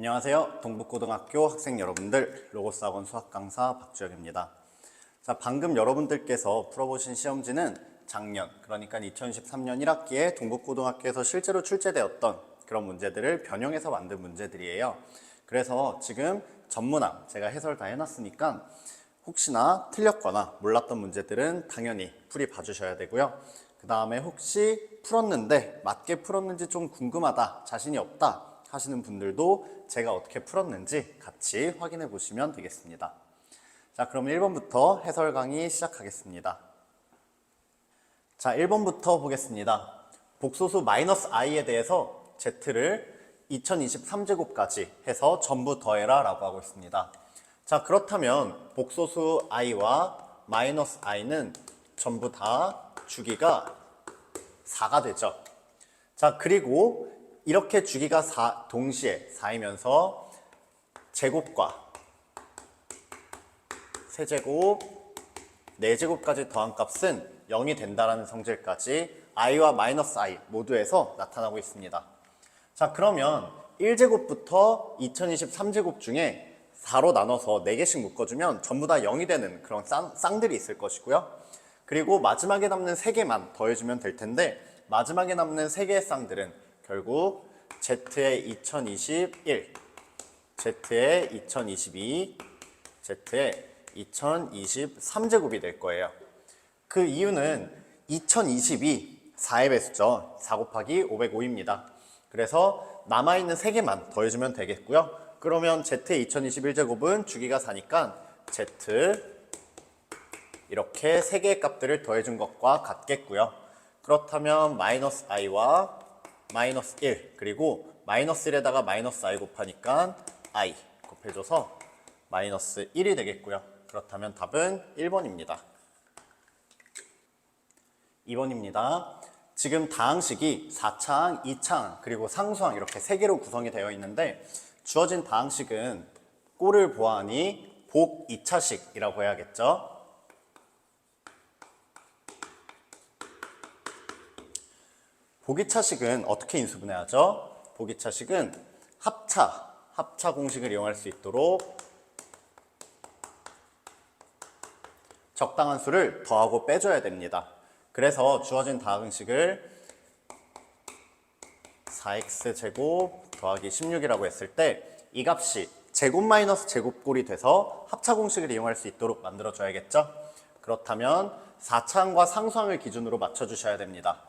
안녕하세요. 동북고등학교 학생 여러분들, 로고스학원 수학강사 박주혁입니다. 자, 방금 여러분들께서 풀어보신 시험지는 작년, 그러니까 2023년 1학기에 동북고등학교에서 실제로 출제되었던 그런 문제들을 변형해서 만든 문제들이에요. 그래서 지금 전문항 제가 해설 다 해놨으니까 혹시나 틀렸거나 몰랐던 문제들은 당연히 풀이 봐주셔야 되고요. 그 다음에 혹시 풀었는데 맞게 풀었는지 좀 궁금하다, 자신이 없다 하시는 분들도 제가 어떻게 풀었는지 같이 확인해 보시면 되겠습니다. 자, 그럼 1번부터 해설 강의 시작하겠습니다. 자, 1번부터 보겠습니다. 복소수 -i에 대해서 z를 2023제곱까지 해서 전부 더해라 라고 하고 있습니다. 자, 그렇다면 복소수 i와 -i는 전부 다 주기가 4가 되죠. 자, 그리고 이렇게 주기가 동시에 4이면서 제곱과 세제곱, 4제곱까지 더한 값은 0이 된다는 성질까지 i와 -i 모두에서 나타나고 있습니다. 자, 그러면 1제곱부터 2023제곱 중에 4로 나눠서 4개씩 묶어주면 전부 다 0이 되는 그런 쌍들이 있을 것이고요. 그리고 마지막에 남는 3개만 더해주면 될 텐데 마지막에 남는 3개의 쌍들은 결국 Z의 2021, Z의 2022, Z의 2023제곱이 될 거예요. 그 이유는 2022, 4의 배수죠. 4 곱하기 505입니다. 그래서 남아있는 3개만 더해주면 되겠고요. 그러면 Z의 2021제곱은 주기가 4니까 Z 이렇게 3개의 값들을 더해준 것과 같겠고요. 그렇다면 -i와 -1 그리고 -1에다가 -i 곱하니까 i 곱해줘서 -1이 되겠고요. 그렇다면 답은 1번입니다. 2번입니다. 지금 다항식이 4차항, 2차항, 그리고 상수항 이렇게 3개로 구성이 되어 있는데 주어진 다항식은 꼴을 보아하니 복 2차식이라고 해야겠죠. 보기차식은 어떻게 인수분해하죠? 보기차식은 합차 공식을 이용할 수 있도록 적당한 수를 더하고 빼줘야 됩니다. 그래서 주어진 다항식을 4x제곱 더하기 16이라고 했을 때 이 값이 제곱 마이너스 제곱꼴이 돼서 합차 공식을 이용할 수 있도록 만들어줘야겠죠? 그렇다면 4차항과 상수항을 기준으로 맞춰주셔야 됩니다.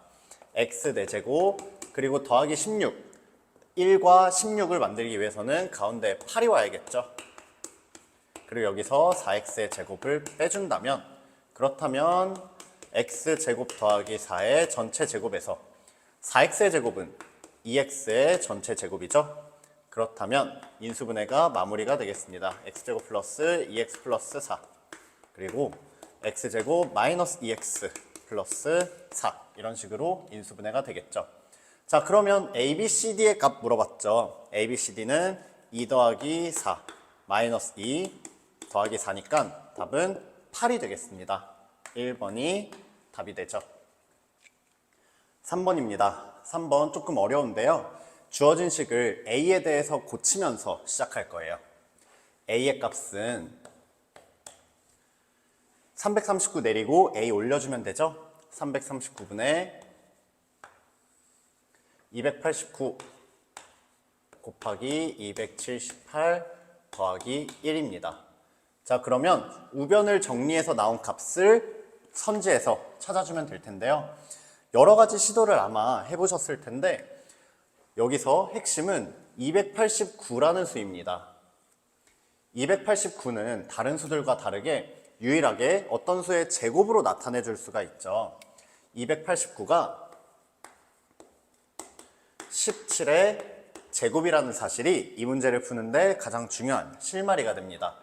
x 4제곱 그리고 더하기 16 1과 16을 만들기 위해서는 가운데 8이 와야겠죠. 그리고 여기서 4x의 제곱을 빼준다면 그렇다면 x제곱 더하기 4의 전체 제곱에서 4x의 제곱은 2x의 전체 제곱이죠. 그렇다면 인수분해가 마무리가 되겠습니다. x제곱 플러스 2x 플러스 4 그리고 x제곱 마이너스 2x 플러스 4 이런 식으로 인수분해가 되겠죠. 자, 그러면 a, b, c, d의 값 물어봤죠. a, b, c, d는 2 더하기 4 마이너스 2 더하기 4니까 답은 8이 되겠습니다. 1번이 답이 되죠. 3번입니다. 3번 조금 어려운데요. 주어진 식을 a에 대해서 고치면서 시작할 거예요. a의 값은 339 내리고 a 올려주면 되죠. 339분의 289 곱하기 278 더하기 1입니다. 자, 그러면 우변을 정리해서 나온 값을 선지해서 찾아주면 될 텐데요. 여러 가지 시도를 아마 해보셨을 텐데 여기서 핵심은 289라는 수입니다. 289는 다른 수들과 다르게 유일하게 어떤 수의 제곱으로 나타내 줄 수가 있죠. 289가 17의 제곱이라는 사실이 이 문제를 푸는데 가장 중요한 실마리가 됩니다.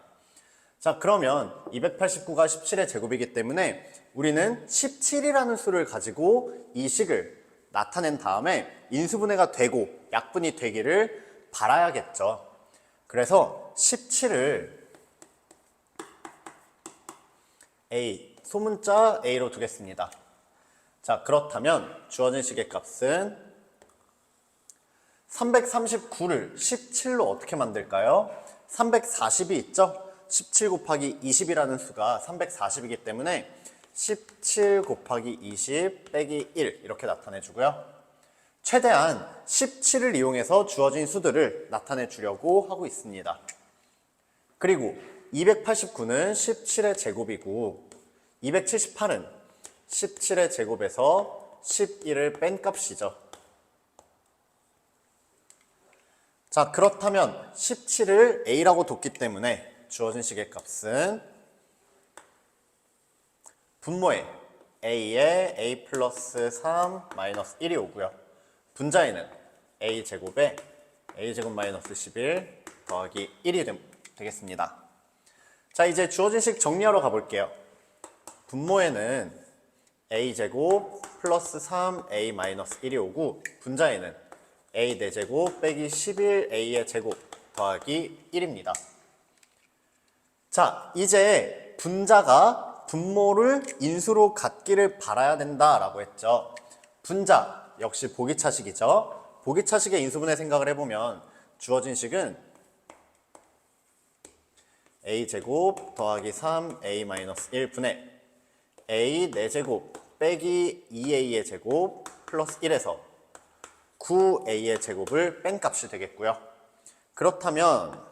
자, 그러면 289가 17의 제곱이기 때문에 우리는 17이라는 수를 가지고 이 식을 나타낸 다음에 인수분해가 되고 약분이 되기를 바라야겠죠. 그래서 17을 A, 소문자 A로 두겠습니다. 자, 그렇다면 주어진 식의 값은 339를 17로 어떻게 만들까요? 340이 있죠? 17 곱하기 20이라는 수가 340이기 때문에 17 곱하기 20 빼기 1 이렇게 나타내 주고요. 최대한 17을 이용해서 주어진 수들을 나타내 주려고 하고 있습니다. 그리고 289는 17의 제곱이고 278은 17의 제곱에서 11을 뺀 값이죠. 자, 그렇다면 17을 a라고 뒀기 때문에 주어진 식의 값은 분모에 a에 a 플러스 3 마이너스 1이 오고요. 분자에는 a제곱에 a제곱 마이너스 11 더하기 1이 되겠습니다. 자, 이제 주어진 식 정리하러 가볼게요. 분모에는 a제곱 플러스 3a 마이너스 1이 오고 분자에는 a 4제곱 빼기 11a의 제곱 더하기 1입니다. 자, 이제 분자가 분모를 인수로 갖기를 바라야 된다라고 했죠. 분자 역시 보기차식이죠. 보기차식의 인수분해 생각을 해보면 주어진 식은 a제곱 더하기 3a-1 분의 a 4제곱 빼기 2a의 제곱 플러스 1에서 9a의 제곱을 뺀 값이 되겠고요. 그렇다면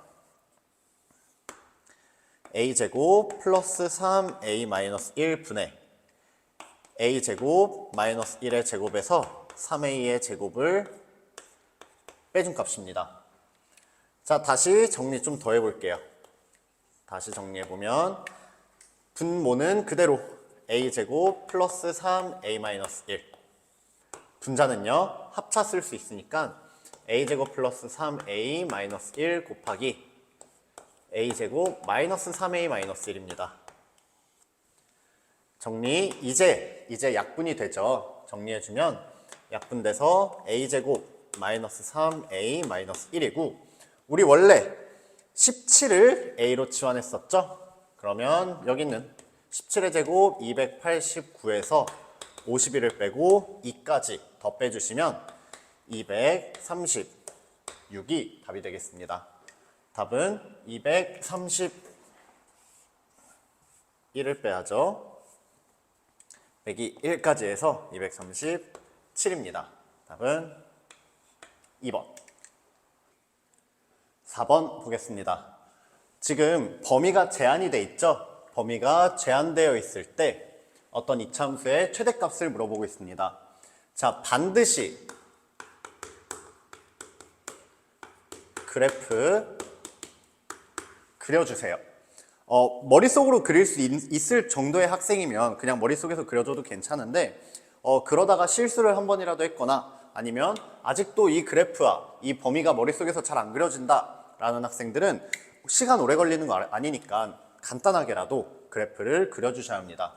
a제곱 플러스 3a-1 분의 a제곱 마이너스 1의 제곱에서 3a의 제곱을 빼준 값입니다. 자, 다시 정리 좀 더 해볼게요. 다시 정리해보면 분모는 그대로 a제곱 플러스 3a-1 분자는요 합차 쓸 수 있으니까 a제곱 플러스 3a-1 곱하기 a제곱 마이너스 3a-1입니다. 정리, 이제 약분이 되죠. 정리해주면 약분돼서 a제곱 마이너스 3a-1이고 우리 원래 17을 a로 치환했었죠? 그러면 여기는 17의 제곱 289에서 51을 빼고 2까지 더 빼주시면 236이 답이 되겠습니다. 답은 231을 빼야죠. 빼기 1까지 해서 237입니다. 답은 2번. 4번 보겠습니다. 지금 범위가 제한이 돼 있죠? 범위가 제한되어 있을 때 어떤 이차함수의 최대값을 물어보고 있습니다. 자, 반드시 그래프 그려주세요. 머릿속으로 그릴 수 있을 정도의 학생이면 그냥 머릿속에서 그려줘도 괜찮은데 그러다가 실수를 한 번이라도 했거나 아니면 아직도 이 그래프와 이 범위가 머릿속에서 잘 안 그려진다라는 학생들은 시간 오래 걸리는 거 아니니까 간단하게라도 그래프를 그려주셔야 합니다.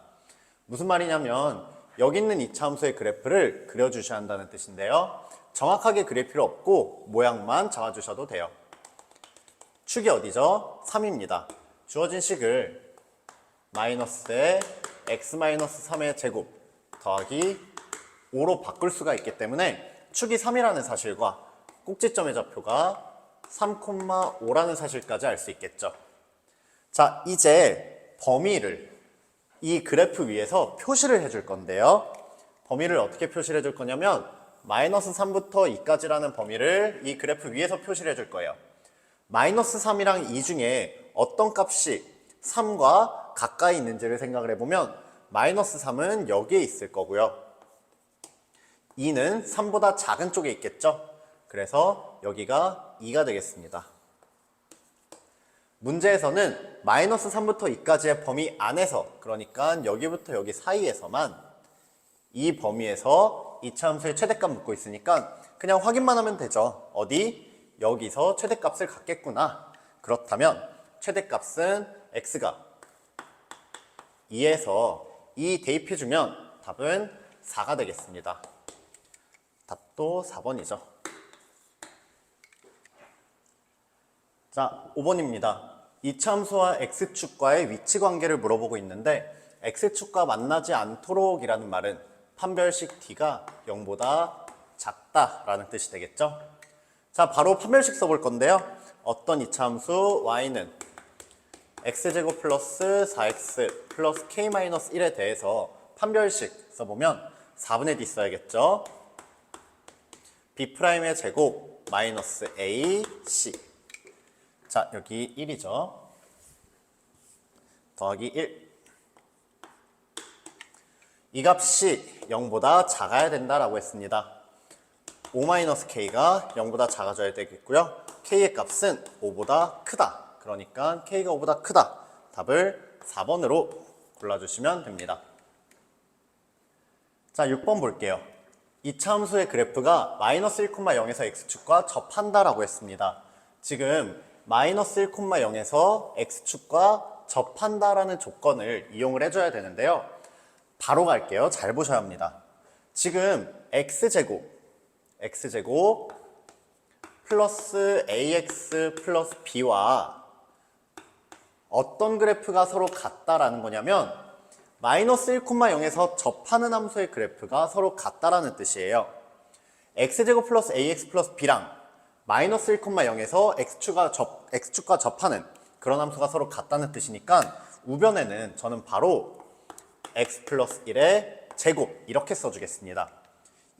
무슨 말이냐면 여기 있는 이차함수의 그래프를 그려주셔야 한다는 뜻인데요. 정확하게 그릴 필요 없고 모양만 잡아주셔도 돼요. 축이 어디죠? 3입니다. 주어진 식을 마이너스에 x-3의 제곱 더하기 5로 바꿀 수가 있기 때문에 축이 3이라는 사실과 꼭지점의 좌표가 3,5라는 사실까지 알 수 있겠죠. 자, 이제 범위를 이 그래프 위에서 표시를 해줄 건데요. 범위를 어떻게 표시를 해줄 거냐면 마이너스 3부터 2까지라는 범위를 이 그래프 위에서 표시를 해줄 거예요. 마이너스 3이랑 2 중에 어떤 값이 3과 가까이 있는지를 생각을 해보면 마이너스 3은 여기에 있을 거고요. 2는 3보다 작은 쪽에 있겠죠. 그래서 여기가 2가 되겠습니다. 문제에서는 마이너스 3부터 2까지의 범위 안에서, 그러니까 여기부터 여기 사이에서만 이 범위에서 이차함수의 최대값 묻고 있으니까 그냥 확인만 하면 되죠. 어디? 여기서 최대값을 갖겠구나. 그렇다면 최대값은 x가 2에서 2 대입해주면 답은 4가 되겠습니다. 답도 4번이죠. 자, 5번입니다. 이차함수와 x축과의 위치 관계를 물어보고 있는데 x축과 만나지 않도록 이라는 말은 판별식 d가 0보다 작다라는 뜻이 되겠죠. 자, 바로 판별식 써볼 건데요. 어떤 이차함수 y는 x제곱 플러스 4x 플러스 k-1에 대해서 판별식 써보면 4분의 d 써야겠죠. b'의 제곱 마이너스 a, c. 자, 여기 1이죠. 더하기 1. 이 값이 0보다 작아야 된다라고 했습니다. 5-k가 0보다 작아져야 되겠고요. k의 값은 5보다 크다. 그러니까 k가 5보다 크다. 답을 4번으로 골라주시면 됩니다. 자, 6번 볼게요. 이차함수의 그래프가 마이너스 1,0에서 x축과 접한다라고 했습니다. 지금 마이너스 1,0에서 x축과 접한다라는 조건을 이용을 해줘야 되는데요. 바로 갈게요. 잘 보셔야 합니다. 지금 x제곱 플러스 ax 플러스 b와 어떤 그래프가 서로 같다라는 거냐면 마이너스 1,0에서 접하는 함수의 그래프가 서로 같다라는 뜻이에요. x제곱 플러스 ax 플러스 b랑 마이너스 1,0에서 x축과 접하는 그런 함수가 서로 같다는 뜻이니까 우변에는 저는 바로 x 플러스 1의 제곱 이렇게 써주겠습니다.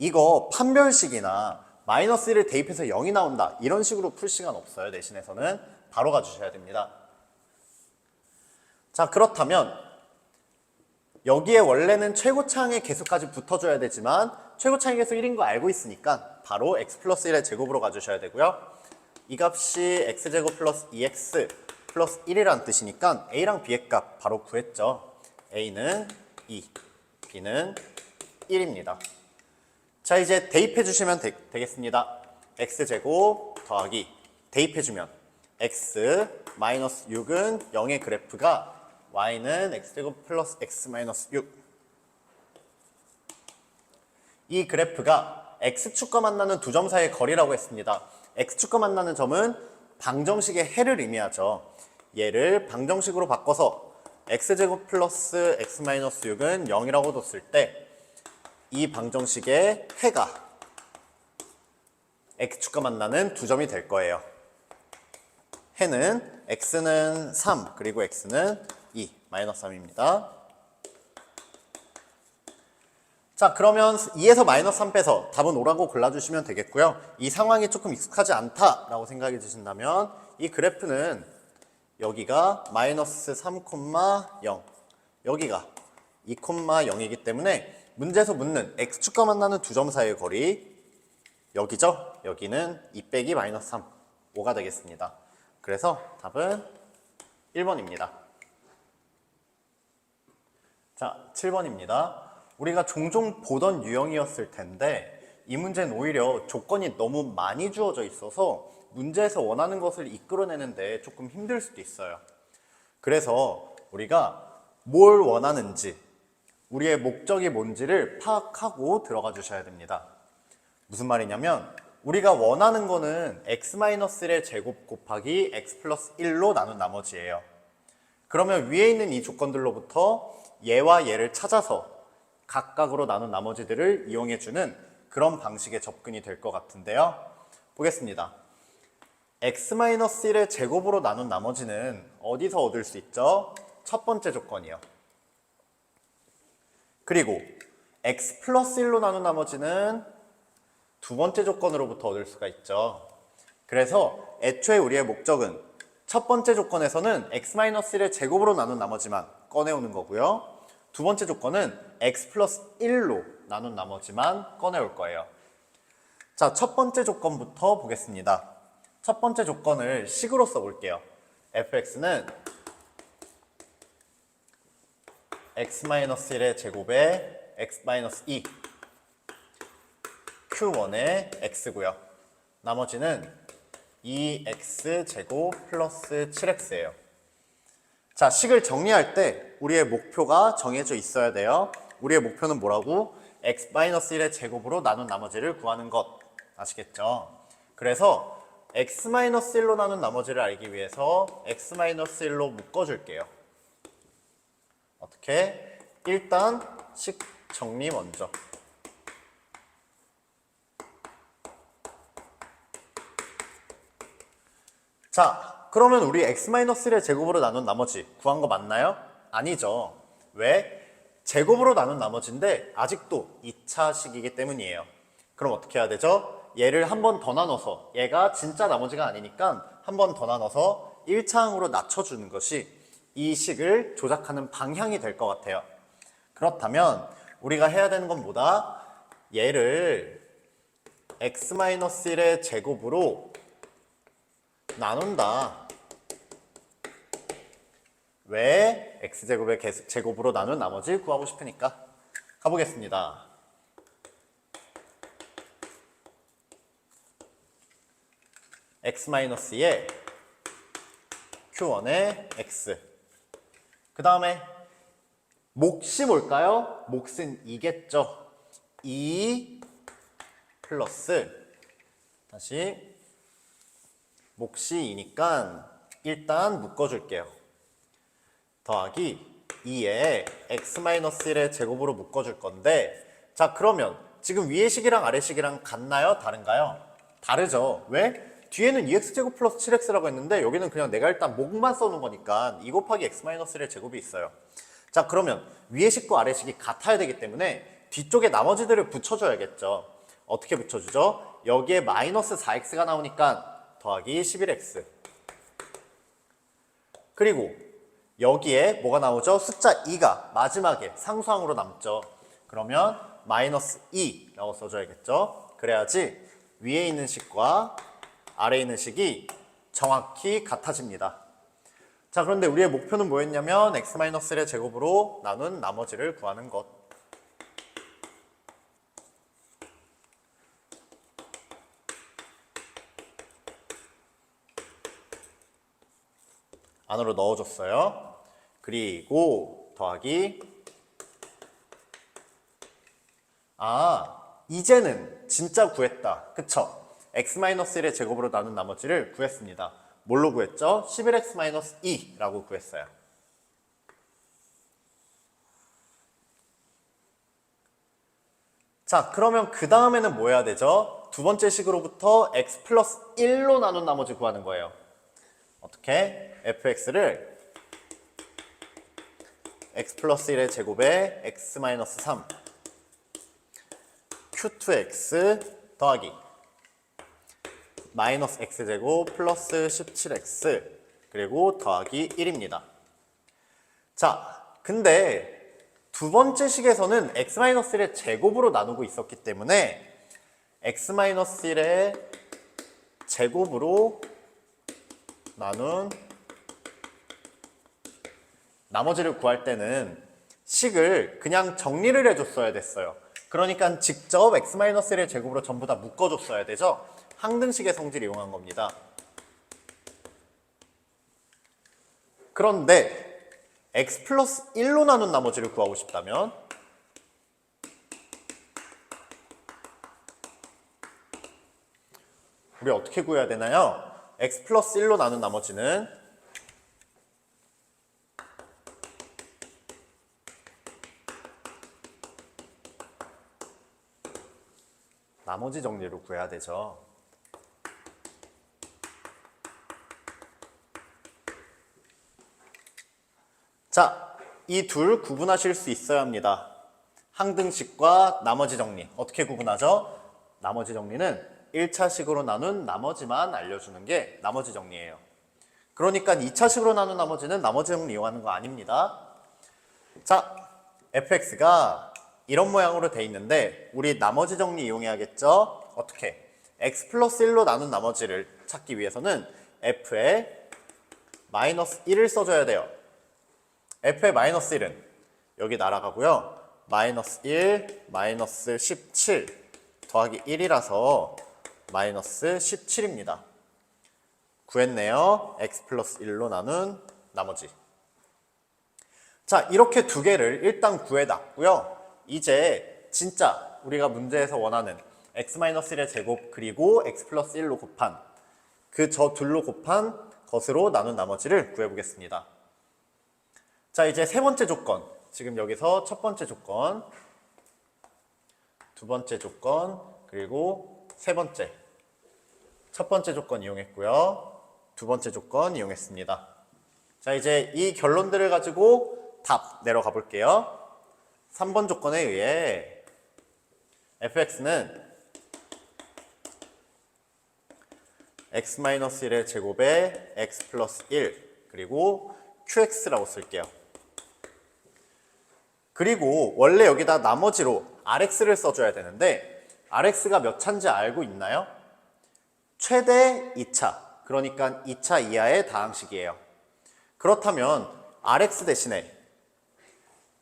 이거 판별식이나 마이너스 1을 대입해서 0이 나온다 이런 식으로 풀 시간 없어요. 내신에서는 바로 가주셔야 됩니다. 자, 그렇다면 여기에 원래는 최고차항의 개수까지 붙어줘야 되지만 최고차항의 개수 1인 거 알고 있으니까 바로 x 플러스 1의 제곱으로 가주셔야 되고요. 이 값이 x제곱 플러스 2x 플러스 1이라는 뜻이니까 a랑 b의 값 바로 구했죠. a는 2, b는 1입니다. 자, 이제 대입해 주시면 되겠습니다. x제곱 더하기 대입해 주면 x 마이너스 6은 0의 그래프가 y는 x제곱 플러스 x 마이너스 6. 이 그래프가 x축과 만나는 두 점 사이의 거리라고 했습니다. x축과 만나는 점은 방정식의 해를 의미하죠. 얘를 방정식으로 바꿔서 x제곱 플러스 x 마이너스 6은 0이라고 뒀을 때 이 방정식의 해가 x축과 만나는 두 점이 될 거예요. 해는 x는 3 그리고 x는 2 마이너스 3입니다. 자, 그러면 2에서 마이너스 3 빼서 답은 5라고 골라주시면 되겠고요. 이 상황이 조금 익숙하지 않다라고 생각이 드신다면 이 그래프는 여기가 마이너스 3,0 여기가 2,0이기 때문에 문제에서 묻는 x축과 만나는 두 점 사이의 거리 여기죠? 여기는 2 빼기 마이너스 3 5가 되겠습니다. 그래서 답은 1번입니다. 자, 7번입니다. 우리가 종종 보던 유형이었을 텐데 이 문제는 오히려 조건이 너무 많이 주어져 있어서 문제에서 원하는 것을 이끌어내는데 조금 힘들 수도 있어요. 그래서 우리가 뭘 원하는지 우리의 목적이 뭔지를 파악하고 들어가 주셔야 됩니다. 무슨 말이냐면 우리가 원하는 거는 x-1의 제곱 곱하기 x 플러스 1로 나눈 나머지예요. 그러면 위에 있는 이 조건들로부터 얘와 얘를 찾아서 각각으로 나눈 나머지들을 이용해주는 그런 방식의 접근이 될 것 같은데요. 보겠습니다. x-1의 제곱으로 나눈 나머지는 어디서 얻을 수 있죠? 첫 번째 조건이요. 그리고 x 플러스 1로 나눈 나머지는 두 번째 조건으로부터 얻을 수가 있죠. 그래서 애초에 우리의 목적은 첫 번째 조건에서는 x-1의 제곱으로 나눈 나머지만 꺼내오는 거고요. 두 번째 조건은 x 플러스 1로 나눈 나머지만 꺼내올 거예요. 자, 첫 번째 조건부터 보겠습니다. 첫 번째 조건을 식으로 써볼게요. fx는 x-1의 제곱에 x-2 q1의 x고요. 나머지는 2x제곱 플러스 7x예요. 자, 식을 정리할 때 우리의 목표가 정해져 있어야 돼요. 우리의 목표는 뭐라고? x-1의 제곱으로 나눈 나머지를 구하는 것. 아시겠죠? 그래서 x-1로 나눈 나머지를 알기 위해서 x-1로 묶어줄게요. 어떻게? 일단 식 정리 먼저. 자, 그러면 우리 x-1의 제곱으로 나눈 나머지 구한 거 맞나요? 아니죠. 왜? 제곱으로 나눈 나머지인데 아직도 2차식이기 때문이에요. 그럼 어떻게 해야 되죠? 얘를 한 번 더 나눠서, 얘가 진짜 나머지가 아니니까 한 번 더 나눠서 1차항으로 낮춰주는 것이 이 식을 조작하는 방향이 될 것 같아요. 그렇다면 우리가 해야 되는 건 뭐다? 얘를 x-1의 제곱으로 나눈다. 왜? x제곱의 제곱으로 나눈 나머지 구하고 싶으니까. 가보겠습니다. x-의 q1의 x. 그 다음에 몫이 뭘까요? 몫은 2겠죠. 2 플러스, 다시 몫이 2니까 일단 묶어줄게요. 더하기 2에 x-1의 제곱으로 묶어줄 건데, 자, 그러면 지금 위의 식이랑 아래 식이랑 같나요? 다른가요? 다르죠. 왜? 뒤에는 2x제곱 플러스 7x라고 했는데 여기는 그냥 내가 일단 몫만 써놓은 거니까 2 곱하기 x-1의 제곱이 있어요. 자, 그러면 위의 식과 아래 식이 같아야 되기 때문에 뒤쪽에 나머지들을 붙여줘야겠죠. 어떻게 붙여주죠? 여기에 마이너스 4x가 나오니까 더하기 11x. 그리고 여기에 뭐가 나오죠? 숫자 2가 마지막에 상수항으로 남죠. 그러면 마이너스 2라고 써줘야겠죠. 그래야지 위에 있는 식과 아래에 있는 식이 정확히 같아집니다. 자, 그런데 우리의 목표는 뭐였냐면 x-1의 제곱으로 나눈 나머지를 구하는 것. 안으로 넣어줬어요. 그리고 더하기, 이제는 진짜 구했다. 그쵸? x-1의 제곱으로 나눈 나머지를 구했습니다. 뭘로 구했죠? 11x-2라고 구했어요. 자, 그러면 그 다음에는 뭐 해야 되죠? 두 번째 식으로부터 x 플러스 1로 나눈 나머지 구하는 거예요. 어떻게? fx를 x 플러스 1의 제곱에 x-3 q2x 더하기 마이너스 x제곱 플러스 17x 그리고 더하기 1입니다. 자, 근데 두 번째 식에서는 x-1의 제곱으로 나누고 있었기 때문에 x-1의 제곱으로 나눈 나머지를 구할 때는 식을 그냥 정리를 해줬어야 됐어요. 그러니까 직접 x-1의 제곱으로 전부 다 묶어줬어야 되죠. 항등식의 성질을 이용한 겁니다. 그런데 x 플러스 1로 나눈 나머지를 구하고 싶다면 우리 어떻게 구해야 되나요? x 플러스 1로 나눈 나머지는 나머지 정리로 구해야 되죠. 자, 이 둘 구분하실 수 있어야 합니다. 항등식과 나머지 정리. 어떻게 구분하죠? 나머지 정리는 1차식으로 나눈 나머지만 알려주는 게 나머지 정리예요. 그러니까 2차식으로 나눈 나머지는 나머지 정리 이용하는 거 아닙니다. 자, fx가 이런 모양으로 돼 있는데 우리 나머지 정리 이용해야겠죠? 어떻게? x 플러스 1로 나눈 나머지를 찾기 위해서는 f에 마이너스 1을 써줘야 돼요. f의 마이너스 1은 여기 날아가고요. 마이너스 1, 마이너스 17 더하기 1이라서 마이너스 17입니다. 구했네요. x 플러스 1로 나눈 나머지. 자, 이렇게 두 개를 일단 구해놨고요. 이제 진짜 우리가 문제에서 원하는 x-1의 제곱 그리고 x 플러스 1로 곱한 그 저 둘로 곱한 것으로 나눈 나머지를 구해보겠습니다. 자, 이제 세 번째 조건. 지금 여기서 첫 번째 조건, 두 번째 조건, 그리고 세 번째. 첫 번째 조건 이용했고요. 두 번째 조건 이용했습니다. 자, 이제 이 결론들을 가지고 답 내려가 볼게요. 3번 조건에 의해 fx는 x-1의 제곱에 x 플러스 1 그리고 qx라고 쓸게요. 그리고 원래 여기다 나머지로 rx를 써줘야 되는데 rx가 몇 차인지 알고 있나요? 최대 2차, 그러니까 2차 이하의 다항식이에요. 그렇다면 rx 대신에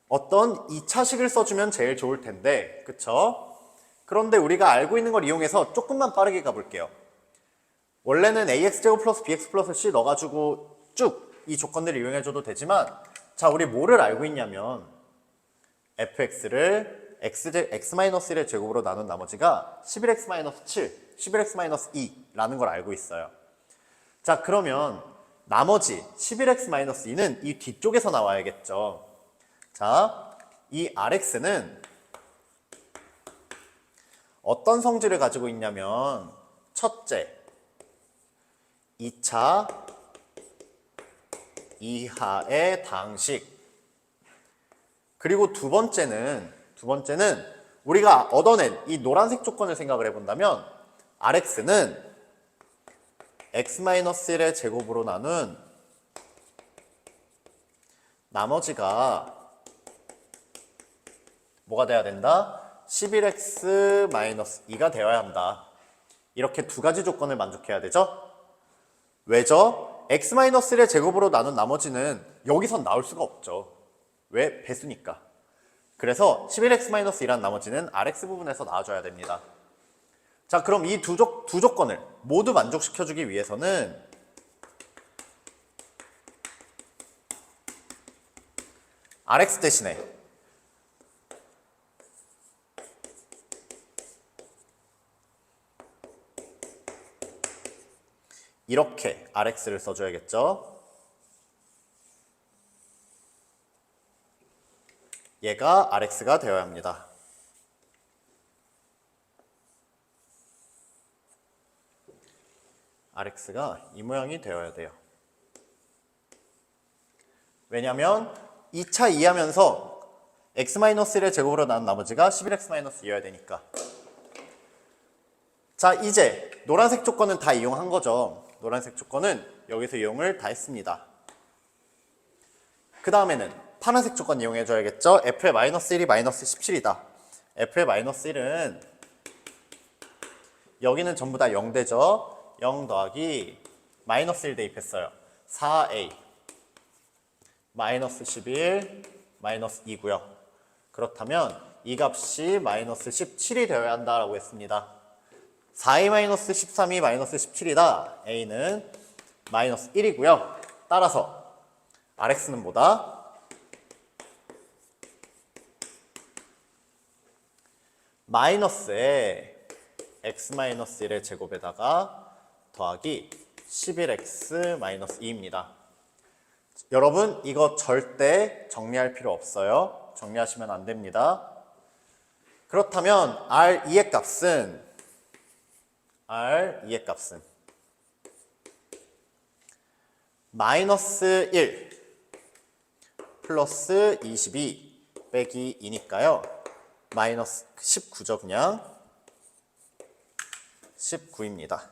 어떤 2차식을 써주면 제일 좋을 텐데, 그쵸? 그런데 우리가 알고 있는 걸 이용해서 조금만 빠르게 가볼게요. 원래는 ax제곱 플러스 bx 플러스 c 넣어가지고 쭉 이 조건들을 이용해줘도 되지만, 자, 우리 뭐를 알고 있냐면 fx를 x-1의 제곱으로 나눈 나머지가 11x-7, 11x-2라는 걸 알고 있어요. 자, 그러면 나머지 11x-2는 이 뒤쪽에서 나와야겠죠. 자, 이 rx는 어떤 성질을 가지고 있냐면 첫째, 2차 이하의 다항식, 그리고 두 번째는 우리가 얻어낸 이 노란색 조건을 생각을 해본다면 rx는 x-1의 제곱으로 나눈 나머지가 뭐가 돼야 된다? 11x-2가 되어야 한다. 이렇게 두 가지 조건을 만족해야 되죠? 왜죠? x-1의 제곱으로 나눈 나머지는 여기선 나올 수가 없죠. 왜? 배수니까. 그래서 11x-2란 나머지는 rx 부분에서 나와줘야 됩니다. 자, 그럼 이 두 조건을 모두 만족시켜주기 위해서는 rx 대신에 이렇게 rx를 써줘야겠죠. 얘가 rx가 되어야 합니다. rx가 이 모양이 되어야 돼요. 왜냐면 2차 이하면서 x-1의 제곱으로 나눈 나머지가 11x-2여야 되니까. 자, 이제 노란색 조건은 다 이용한 거죠. 노란색 조건은 여기서 이용을 다 했습니다. 그 다음에는 파란색 조건 이용해줘야겠죠. f의 -1이 -17이다. f의 -1은 여기는 전부 다 0대죠. 0 더하기 -1 대입했어요. 4a -11 -2고요. 그렇다면 이 값이 -17이 되어야 한다라고 했습니다. 4a -13이 -17이다. a는 -1이고요. 따라서 rx는 뭐다? 마이너스에 x-1의 제곱에다가 더하기 11x-2입니다. 여러분, 이거 절대 정리할 필요 없어요. 정리하시면 안 됩니다. 그렇다면 R2의 값은 -1 플러스 22 빼기 2니까요. -19죠, 그냥. 19입니다.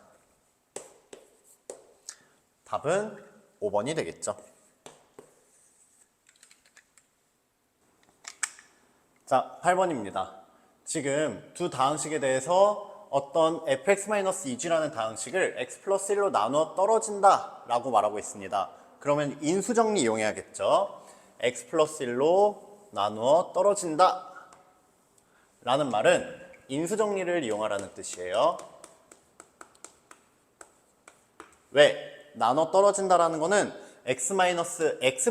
답은 5번이 되겠죠. 자, 8번입니다. 지금 두 다항식에 대해서 어떤 fx-2g라는 다항식을 x 플러스 1로 나누어 떨어진다 라고 말하고 있습니다. 그러면 인수정리 이용해야겠죠. x 플러스 1로 나누어 떨어진다 라는 말은 인수정리를 이용하라는 뜻이에요. 왜? 나눠 떨어진다라는 거는 x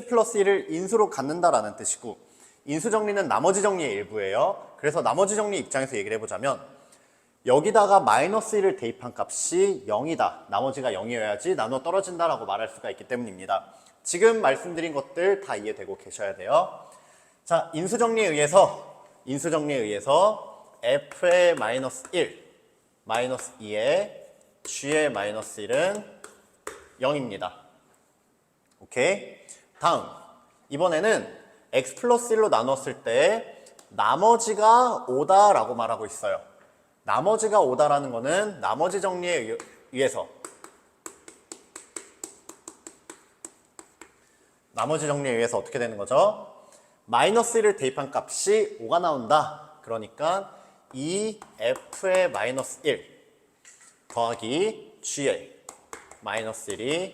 플러스 1을 인수로 갖는다라는 뜻이고, 인수정리는 나머지 정리의 일부예요. 그래서 나머지 정리 입장에서 얘기를 해보자면 여기다가 -1을 대입한 값이 0이다. 나머지가 0이어야지 나눠 떨어진다라고 말할 수가 있기 때문입니다. 지금 말씀드린 것들 다 이해되고 계셔야 돼요. 자, 인수정리에 의해서 f의 -1, -2에 g의 -1은 0입니다. 오케이? 다음, 이번에는 x 플러스 1로 나눴을 때 나머지가 5다 라고 말하고 있어요. 나머지가 5다라는 거는 나머지 정리에 의해서 어떻게 되는 거죠? 마이너스 1을 대입한 값이 5가 나온다. 그러니까 이 f의 마이너스 1 더하기 g의 마이너스 1이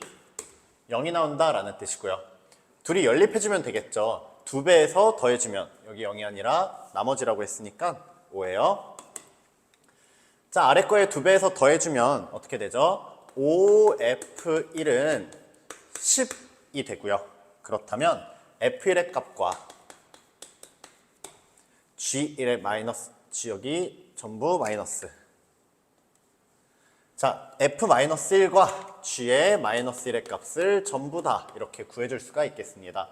0이 나온다 라는 뜻이고요. 둘이 연립해주면 되겠죠. 2배에서 더해주면 여기 0이 아니라 나머지라고 했으니까 5예요. 자, 아래 거에 2배에서 더해주면 어떻게 되죠? 5f1은 10이 되고요. 그렇다면 f1의 값과 g1의 마이너스, 여기 전부 마이너스. 자, f-1과 g의 마이너스 1의 값을 전부 다 이렇게 구해줄 수가 있겠습니다.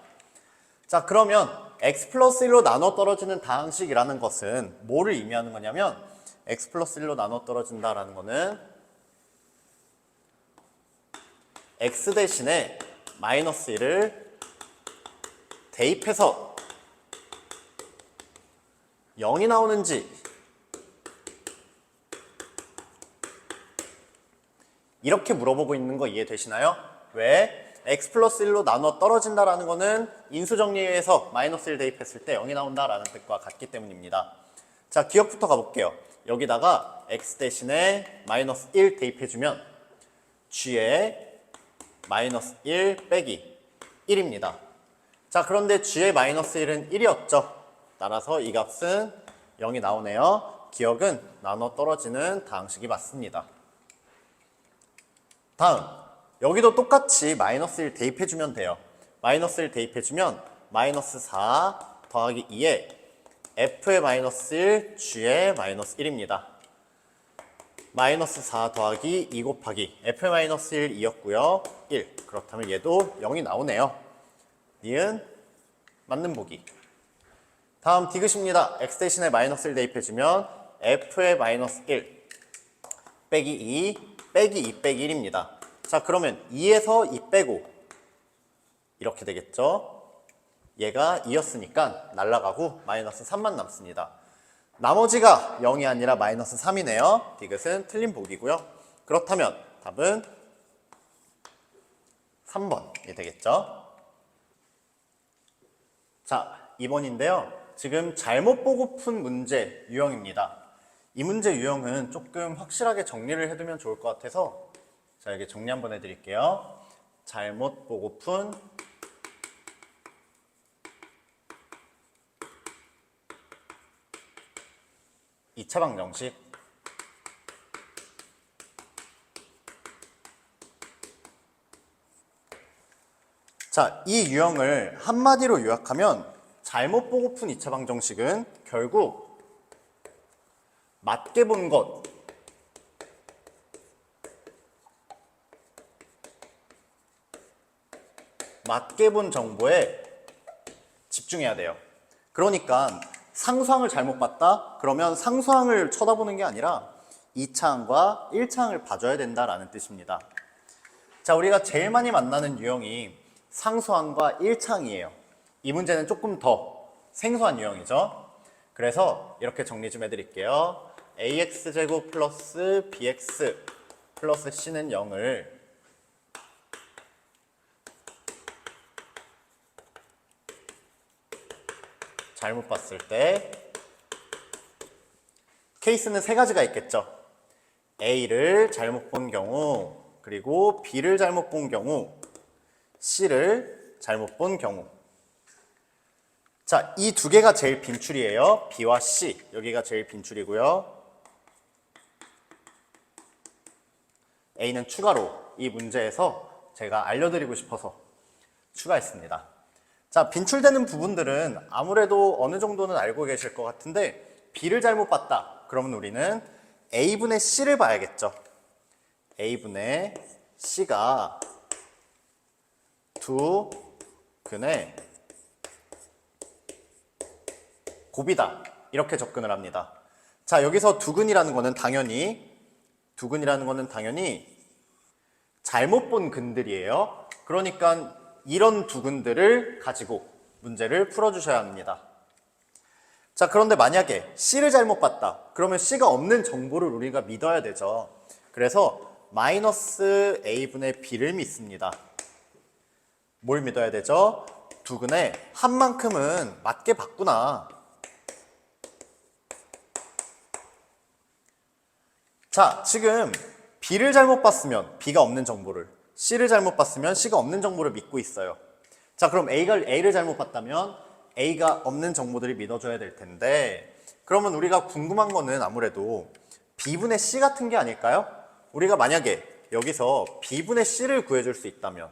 자, 그러면 x 플러스 1로 나눠 떨어지는 다항식이라는 것은 뭐를 의미하는 거냐면 x 플러스 1로 나눠 떨어진다라는 거는 x 대신에 마이너스 1을 대입해서 0이 나오는지 이렇게 물어보고 있는 거 이해되시나요? 왜? x 플러스 1로 나눠 떨어진다라는 거는 인수정리에 의해서 마이너스 1 대입했을 때 0이 나온다라는 뜻과 같기 때문입니다. 자, 기억부터 가볼게요. 여기다가 x 대신에 마이너스 1 대입해주면 g의 마이너스 1 빼기 1입니다. 자, 그런데 g의 마이너스 1은 1이었죠. 따라서 이 값은 0이 나오네요. 기억은 나눠 떨어지는 다항식이 맞습니다. 다음, 여기도 똑같이 마이너스 1 대입해주면 돼요. 마이너스 1 대입해주면 마이너스 4 더하기 2에 f의 마이너스 1, g의 마이너스 1입니다. 마이너스 4 더하기 2 곱하기 f의 마이너스 1, 2였고요. 1. 그렇다면 얘도 0이 나오네요. 니은 맞는 보기. 다음 디귿입니다. x 대신에 마이너스 1 대입해주면 f의 마이너스 1 빼기 2 빼기 2 빼기 1입니다. 자, 그러면 2에서 2 빼고 이렇게 되겠죠. 얘가 2였으니까 날라가고 마이너스 3만 남습니다. 나머지가 0이 아니라 마이너스 3이네요. 디귿은 틀린 보기고요. 그렇다면 답은 3번이 되겠죠. 자, 2번인데요. 지금 잘못 보고 푼 문제 유형입니다. 이 문제 유형은 조금 확실하게 정리를 해두면 좋을 것 같아서 자, 여기 정리 한번 해드릴게요. 잘못 보고 푼 이차 방정식. 자, 이 유형을 한마디로 요약하면 잘못 보고 푼 2차 방정식은 결국 맞게 본 것, 맞게 본 정보에 집중해야 돼요. 그러니까 상수항을 잘못 봤다? 그러면 상수항을 쳐다보는 게 아니라 2차항과 1차항을 봐줘야 된다라는 뜻입니다. 자, 우리가 제일 많이 만나는 유형이 상수항과 1차항이에요. 이 문제는 조금 더 생소한 유형이죠. 그래서 이렇게 정리 좀 해드릴게요. ax제곱 플러스 bx 플러스 c는 0을 잘못 봤을 때 케이스는 세 가지가 있겠죠. A를 잘못 본 경우, 그리고 B를 잘못 본 경우, C를 잘못 본 경우. 자, 이 두 개가 제일 빈출이에요. B와 C, 여기가 제일 빈출이고요. A는 추가로 이 문제에서 제가 알려드리고 싶어서 추가했습니다. 자, 빈출되는 부분들은 아무래도 어느 정도는 알고 계실 것 같은데 B를 잘못 봤다. 그러면 우리는 A분의 C를 봐야겠죠. A분의 C가 두 근의 곱이다. 이렇게 접근을 합니다. 자, 여기서 두근이라는 거는 당연히 잘못 본 근들이에요. 그러니까 이런 두 근들을 가지고 문제를 풀어주셔야 합니다. 자, 그런데 만약에 C를 잘못 봤다. 그러면 C가 없는 정보를 우리가 믿어야 되죠. 그래서 마이너스 A분의 B를 믿습니다. 뭘 믿어야 되죠? 두근의 합만큼은 맞게 봤구나. 자, 지금 B를 잘못 봤으면 B가 없는 정보를, C를 잘못 봤으면 C가 없는 정보를 믿고 있어요. 자, 그럼 A를 잘못 봤다면 A가 없는 정보들이 믿어줘야 될 텐데, 그러면 우리가 궁금한 거는 아무래도 B분의 C 같은 게 아닐까요? 우리가 만약에 여기서 B분의 C를 구해줄 수 있다면,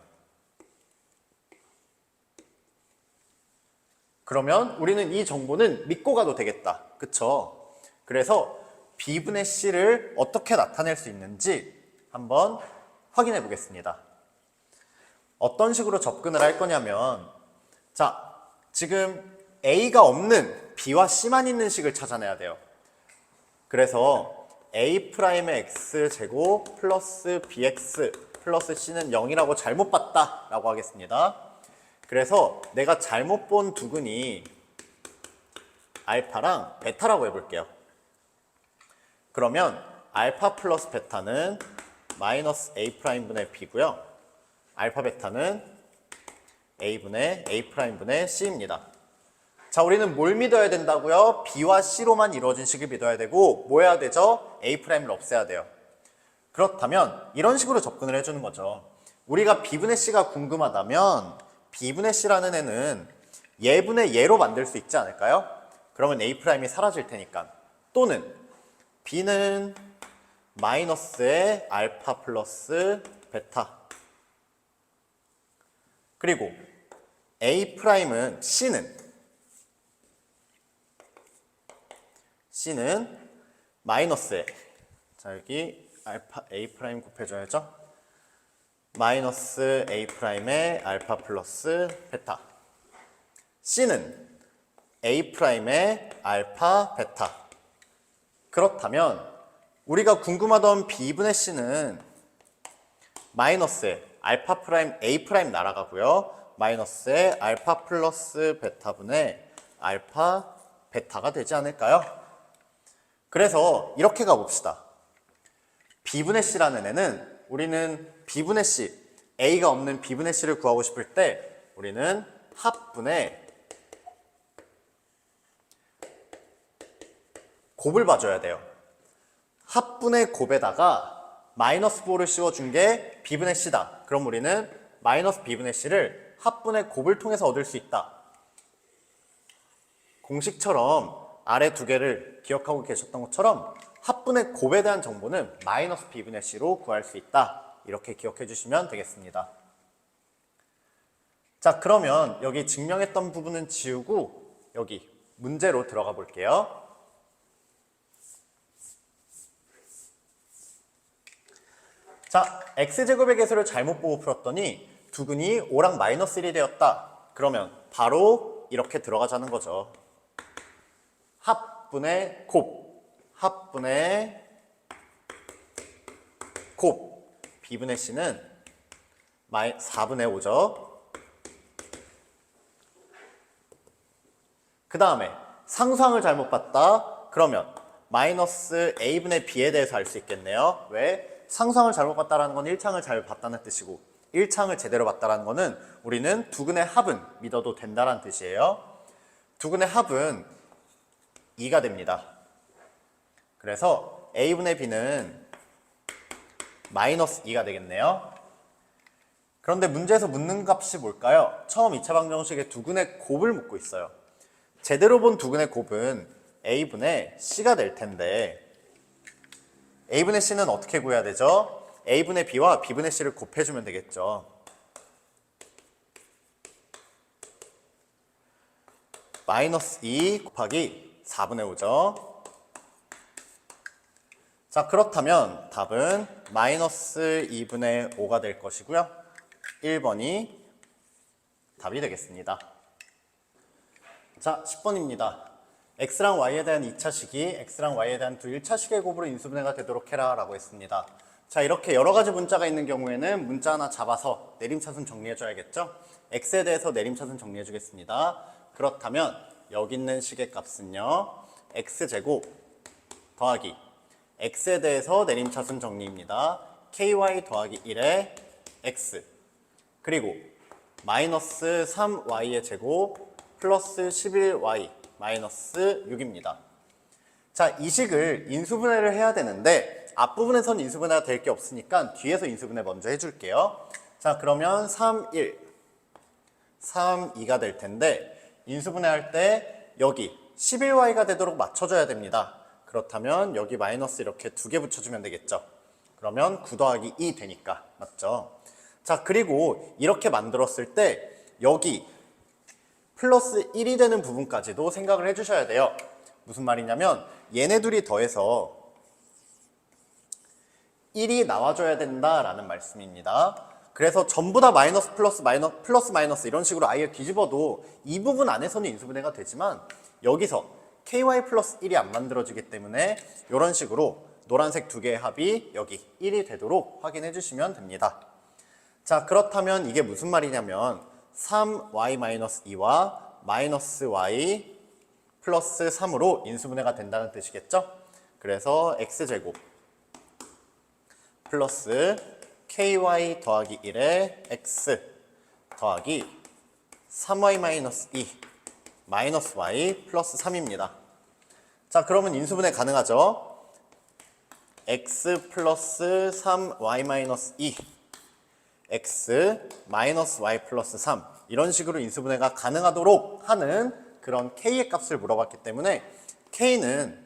그러면 우리는 이 정보는 믿고 가도 되겠다. 그쵸? 그래서 B분의 C를 어떻게 나타낼 수 있는지 한번 확인해 보겠습니다. 어떤 식으로 접근을 할 거냐면, 자, 지금 A가 없는 B와 C만 있는 식을 찾아내야 돼요. 그래서 A'의 X제곱 플러스 BX 플러스 C는 0이라고 잘못 봤다 라고 하겠습니다. 그래서 내가 잘못 본 두근이 알파랑 베타라고 해볼게요. 그러면 알파 플러스 베타는 마이너스 A'분의 B고요. 알파 베타는 A'분의 C입니다. 자, 우리는 뭘 믿어야 된다고요? B와 C로만 이루어진 식을 믿어야 되고 뭐 해야 되죠? A'를 없애야 돼요. 그렇다면 이런 식으로 접근을 해주는 거죠. 우리가 B분의 C가 궁금하다면 B분의 C라는 애는 얘분의 얘로 만들 수 있지 않을까요? 그러면 A'이 사라질 테니까. 또는 B는 마이너스의 알파 플러스 베타. 그리고 A'은 C는 마이너스의, 자, 여기 알파 A' 곱해줘야죠. 마이너스 A'의 알파 플러스 베타. C는 A'의 알파 베타. 그렇다면 우리가 궁금하던 B분의 C는 마이너스의 알파 프라임 A' 날아가고요. 마이너스의 알파 플러스 베타분의 알파 베타가 되지 않을까요? 그래서 이렇게 가봅시다. B분의 C라는 애는 우리는 B분의 C, A가 없는 B분의 C를 구하고 싶을 때 우리는 합분의 곱을 봐줘야 돼요. 합분의 곱에다가 마이너스 4를 씌워준 게 B분의 C다. 그럼 우리는 마이너스 B분의 C를 합분의 곱을 통해서 얻을 수 있다. 공식처럼 아래 두 개를 기억하고 계셨던 것처럼 합분의 곱에 대한 정보는 마이너스 B분의 C로 구할 수 있다. 이렇게 기억해 주시면 되겠습니다. 자, 그러면 여기 증명했던 부분은 지우고 여기 문제로 들어가 볼게요. 자, x제곱의 개수를 잘못 보고 풀었더니 두근이 5랑 마이너스 1이 되었다. 그러면 바로 이렇게 들어가자는 거죠. 합분의 합분의 곱. B분의 C는 4분의 5죠. 그 다음에 상수항을 잘못 봤다. 그러면 마이너스 A분의 B에 대해서 알 수 있겠네요. 왜? 상수항을 잘못 봤다는 건 1창을 잘 봤다는 뜻이고 1창을 제대로 봤다는 거는 우리는 두근의 합은 믿어도 된다는 뜻이에요. 두근의 합은 2가 됩니다. 그래서 A분의 B는 마이너스 2가 되겠네요. 그런데 문제에서 묻는 값이 뭘까요? 처음 2차 방정식에 두근의 곱을 묻고 있어요. 제대로 본 두근의 곱은 A분의 C가 될 텐데 A분의 C는 어떻게 구해야 되죠? A분의 B와 B분의 C를 곱해주면 되겠죠. 마이너스 2 곱하기 4분의 5죠. 자, 그렇다면 답은 마이너스 2분의 5가 될 것이고요. 1번이 답이 되겠습니다. 자, 10번입니다. x랑 y에 대한 2차식이 x랑 y에 대한 두 1차식의 곱으로 인수분해가 되도록 해라 라고 했습니다. 자, 이렇게 여러 가지 문자가 있는 경우에는 문자 하나 잡아서 내림차순 정리해 줘야겠죠? x에 대해서 내림차순 정리해 주겠습니다. 그렇다면 여기 있는 식의 값은요, x제곱 더하기 x에 대해서 내림차순 정리입니다. ky 더하기 1의 x 그리고 마이너스 3y의 제곱 플러스 11y 마이너스 6입니다. 자, 이 식을 인수분해를 해야 되는데 앞부분에선 인수분해가 될 게 없으니까 뒤에서 인수분해 먼저 해줄게요. 자, 그러면 3, 1, 3, 2가 될 텐데 인수분해할 때 여기 11y가 되도록 맞춰줘야 됩니다. 그렇다면 여기 마이너스 이렇게 두 개 붙여주면 되겠죠. 그러면 9 더하기 2 되니까 맞죠? 자, 그리고 이렇게 만들었을 때 여기 플러스 1이 되는 부분까지도 생각을 해주셔야 돼요. 무슨 말이냐면 얘네 둘이 더해서 1이 나와줘야 된다라는 말씀입니다. 그래서 전부 다 마이너스 플러스 마이너스 이런 식으로 아예 뒤집어도 이 부분 안에서는 인수분해가 되지만 여기서 ky 플러스 1이 안 만들어지기 때문에 이런 식으로 노란색 두 개의 합이 여기 1이 되도록 확인해 주시면 됩니다. 자, 그렇다면 이게 무슨 말이냐면 3y-2와 마이너스 y 플러스 3으로 인수분해가 된다는 뜻이겠죠? 그래서 x제곱 플러스 ky 더하기 1의 x 더하기 3y-2 마이너스 y 플러스 3입니다. 자, 그러면 인수분해 가능하죠? x 플러스 3y-2 x 마이너스 y 플러스 3 이런 식으로 인수분해가 가능하도록 하는 그런 k의 값을 물어봤기 때문에 k는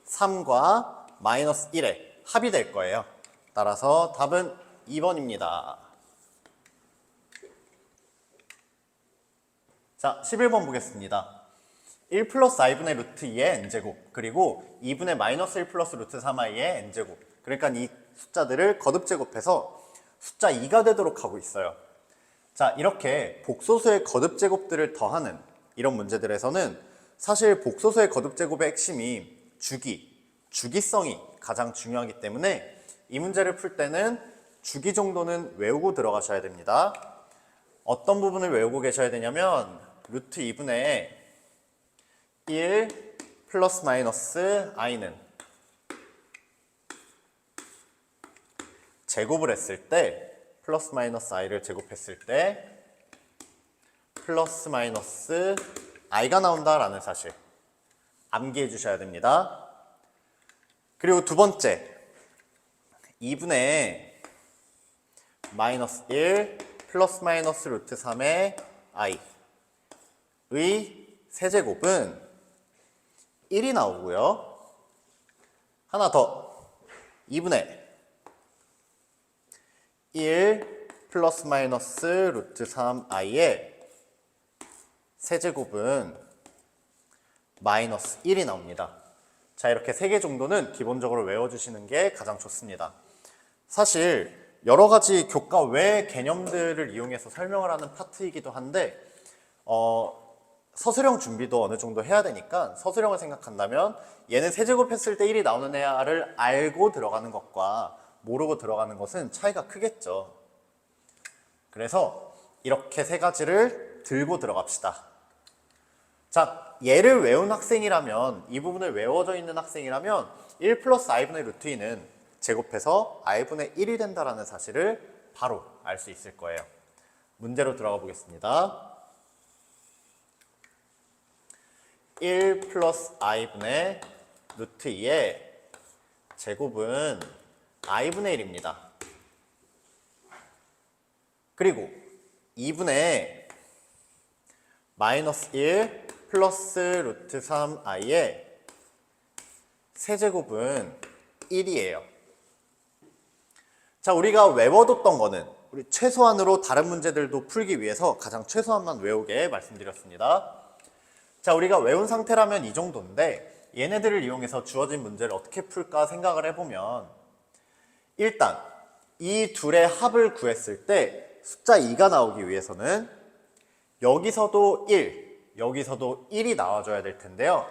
3과 마이너스 1의 합이 될 거예요. 따라서 답은 2번입니다. 자, 11번 보겠습니다. 1 플러스 i분의 루트 2의 n제곱 그리고 2분의 마이너스 1 플러스 루트 3i의 n제곱 그러니까 이 숫자들을 거듭제곱해서 숫자 2가 되도록 하고 있어요. 자, 이렇게 복소수의 거듭제곱들을 더하는 이런 문제들에서는 사실 복소수의 거듭제곱의 핵심이 주기성이 가장 중요하기 때문에 이 문제를 풀 때는 주기 정도는 외우고 들어가셔야 됩니다. 어떤 부분을 외우고 계셔야 되냐면 루트 2분의 1 플러스 마이너스 i는 제곱을 했을 때 플러스 마이너스 i를 제곱했을 때 플러스 마이너스 i가 나온다라는 사실 암기해 주셔야 됩니다. 그리고 두 번째 2분의 마이너스 1 플러스 마이너스 루트 3의 i의 세제곱은 1이 나오고요. 하나 더 2분의 1 플러스 마이너스 루트 3i의 세제곱은 마이너스 1이 나옵니다. 자, 이렇게 3개 정도는 기본적으로 외워주시는 게 가장 좋습니다. 사실 여러 가지 교과 외 개념들을 이용해서 설명을 하는 파트이기도 한데 서술형 준비도 어느 정도 해야 되니까 서술형을 생각한다면 얘는 세제곱했을 때 1이 나오는 애를 알고 들어가는 것과 모르고 들어가는 것은 차이가 크겠죠. 그래서 이렇게 세 가지를 들고 들어갑시다. 자, 얘를 외운 학생이라면 이 부분을 외워져 있는 학생이라면 1 플러스 i분의 루트 2는 제곱해서 i분의 1이 된다는 사실을 바로 알 수 있을 거예요. 문제로 들어가 보겠습니다. 1 플러스 i분의 루트 2의 제곱은 i분의 1입니다. 그리고 2분의 마이너스 1 플러스 루트 3i의 세제곱은 1이에요. 자, 우리가 외워뒀던 거는 우리 최소한으로 다른 문제들도 풀기 위해서 가장 최소한만 외우게 말씀드렸습니다. 자, 우리가 외운 상태라면 이 정도인데 얘네들을 이용해서 주어진 문제를 어떻게 풀까 생각을 해보면 일단 이 둘의 합을 구했을 때 숫자 2가 나오기 위해서는 여기서도 1, 여기서도 1이 나와줘야 될 텐데요.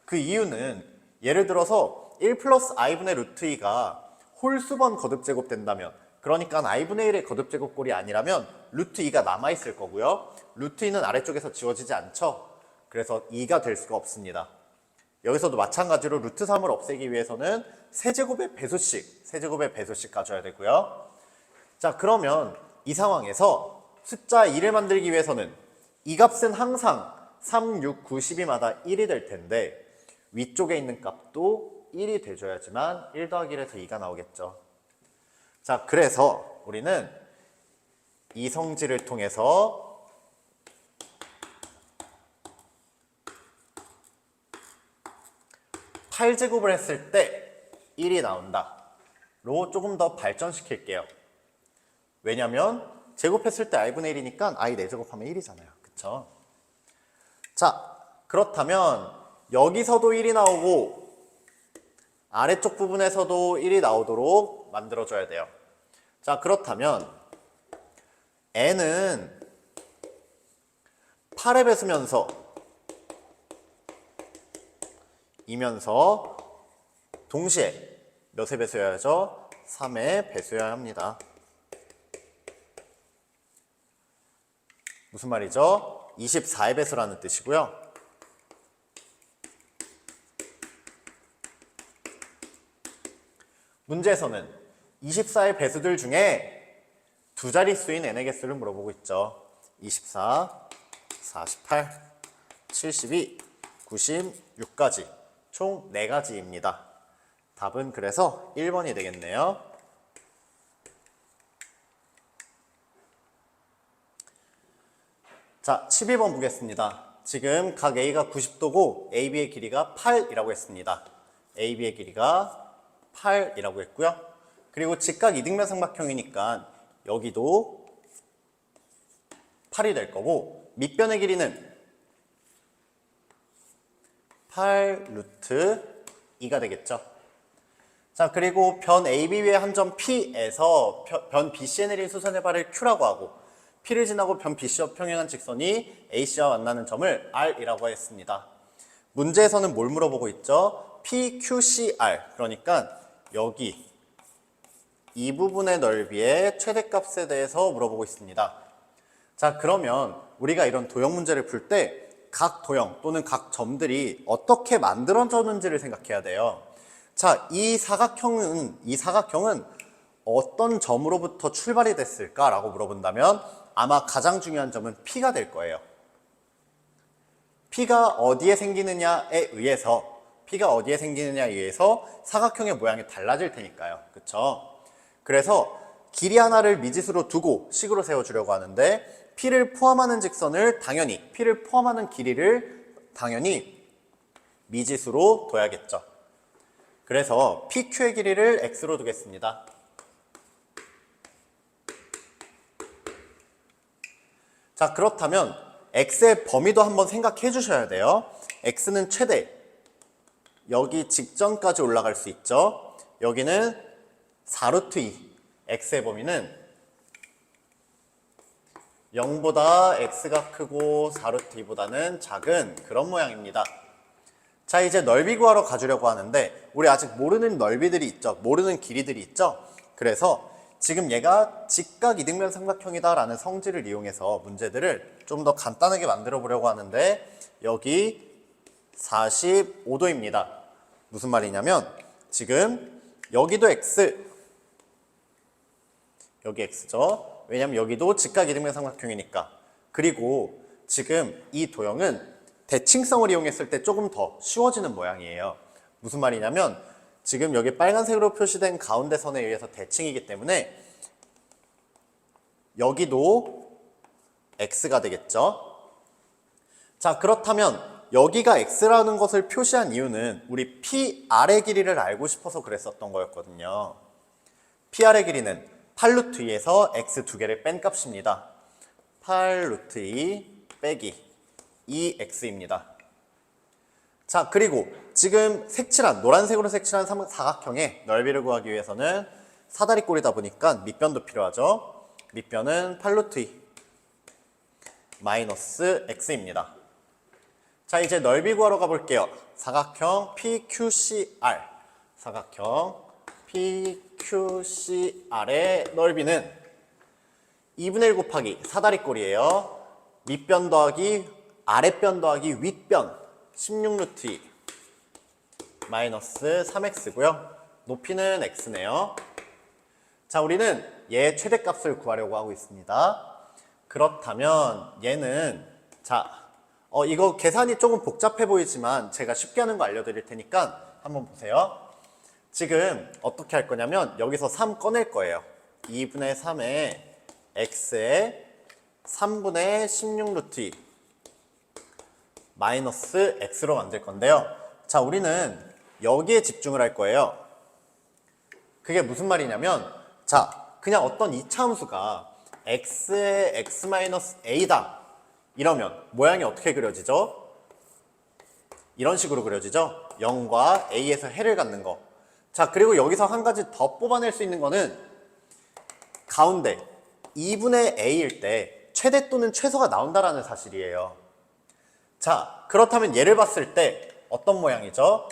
그 이유는 예를 들어서 1 플러스 i분의 루트 2가 홀수번 거듭제곱 된다면, 그러니까 i분의 1의 거듭제곱꼴이 아니라면 루트 2가 남아있을 거고요. 루트 2는 아래쪽에서 지워지지 않죠. 그래서 2가 될 수가 없습니다. 여기서도 마찬가지로 루트 3을 없애기 위해서는 세제곱의 배수씩 가져야 되고요. 자, 그러면 이 상황에서 숫자 2를 만들기 위해서는 이 값은 항상 3, 6, 9, 12마다 1이 될 텐데 위쪽에 있는 값도 1이 돼줘야지만 1 더하기 1에서 2가 나오겠죠. 자, 그래서 우리는 이 성질을 통해서 8제곱을 했을 때 1이 나온다로 조금 더 발전시킬게요. 왜냐면 제곱했을 때 i분의 1이니까 i 4제곱하면 1이잖아요. 그쵸? 자, 그렇다면 여기서도 1이 나오고 아래쪽 부분에서도 1이 나오도록 만들어줘야 돼요. 자, 그렇다면 n은 8의 배수면서 이면서 동시에 몇의 배수여야죠? 3의 배수여야 합니다. 무슨 말이죠? 24의 배수라는 뜻이고요. 문제에서는 24의 배수들 중에 두 자릿수인 n의 개수를 물어보고 있죠. 24, 48, 72, 96까지 총 4가지입니다. 답은 그래서 1번이 되겠네요. 자, 12번 보겠습니다. 지금 각 A가 90도고 AB의 길이가 8이라고 했습니다. AB의 길이가 8이라고 했고요. 그리고 직각 이등변 삼각형이니까 여기도 8이 될 거고 밑변의 길이는 8 루트 2가 되겠죠. 자, 그리고 변 AB 위의 한 점 P에서 변 BC에 내린 수선의 발을 Q라고 하고 P를 지나고 변 BC와 평행한 직선이 AC와 만나는 점을 R이라고 했습니다. 문제에서는 뭘 물어보고 있죠? PQCR, 그러니까 여기 이 부분의 넓이의 최대값에 대해서 물어보고 있습니다. 자, 그러면 우리가 이런 도형 문제를 풀 때 각 도형 또는 각 점들이 어떻게 만들어졌는지를 생각해야 돼요. 자, 이 사각형은 어떤 점으로부터 출발이 됐을까라고 물어본다면 아마 가장 중요한 점은 P가 될 거예요. P가 어디에 생기느냐에 의해서 사각형의 모양이 달라질 테니까요. 그쵸? 그래서 길이 하나를 미지수로 두고 식으로 세워주려고 하는데 P를 포함하는 길이를 당연히 미지수로 둬야겠죠. 그래서 PQ의 길이를 X로 두겠습니다. 자, 그렇다면 X의 범위도 한번 생각해 주셔야 돼요. X는 최대, 여기 직전까지 올라갈 수 있죠. 여기는 4루트 2, X의 범위는 0보다 X가 크고 4루트 2보다는 작은 그런 모양입니다. 자, 이제 넓이 구하러 가주려고 하는데 우리 아직 모르는 넓이들이 있죠. 모르는 길이들이 있죠. 그래서 지금 얘가 직각 이등변 삼각형이다 라는 성질을 이용해서 문제들을 좀 더 간단하게 만들어 보려고 하는데 여기 45도입니다. 무슨 말이냐면 지금 여기도 X, 여기 X죠. 왜냐면 여기도 직각 이등변 삼각형이니까. 그리고 지금 이 도형은 대칭성을 이용했을 때 조금 더 쉬워지는 모양이에요. 무슨 말이냐면 지금 여기 빨간색으로 표시된 가운데 선에 의해서 대칭이기 때문에 여기도 X가 되겠죠. 자, 그렇다면 여기가 X라는 것을 표시한 이유는 우리 PR의 길이를 알고 싶어서 그랬었던 거였거든요. PR의 길이는 8루트 2에서 X 두 개를 뺀 값입니다. 8루트 2 빼기 2X입니다. 자, 그리고 지금 노란색으로 색칠한 사각형의 넓이를 구하기 위해서는 사다리꼴이다 보니까 밑변도 필요하죠. 밑변은 8루트 2 마이너스 X입니다. 자, 이제 넓이 구하러 가볼게요. 사각형 PQCR, 사각형 PQCR PQCR의 넓이는 2분의 1 곱하기 사다리꼴이에요. 밑변 더하기 아랫변 더하기 윗변 16루트 2 마이너스 3x고요. 높이는 x네요. 자, 우리는 얘 최대값을 구하려고 하고 있습니다. 그렇다면 얘는 이거 계산이 조금 복잡해 보이지만 제가 쉽게 하는 거 알려드릴 테니까 한번 보세요. 지금 어떻게 할 거냐면 여기서 3 꺼낼 거예요. 2분의 3에 x에 3분의 16루트 2 마이너스 x로 만들 건데요. 자, 우리는 여기에 집중을 할 거예요. 그게 무슨 말이냐면 그냥 어떤 이차함수가 x의 x-a다 이러면 모양이 어떻게 그려지죠? 이런 식으로 그려지죠? 0과 a에서 해를 갖는 거. 자, 그리고 여기서 한 가지 더 뽑아낼 수 있는 거는 가운데 2분의 a일 때 최대 또는 최소가 나온다라는 사실이에요. 자, 그렇다면 얘를 봤을 때 어떤 모양이죠?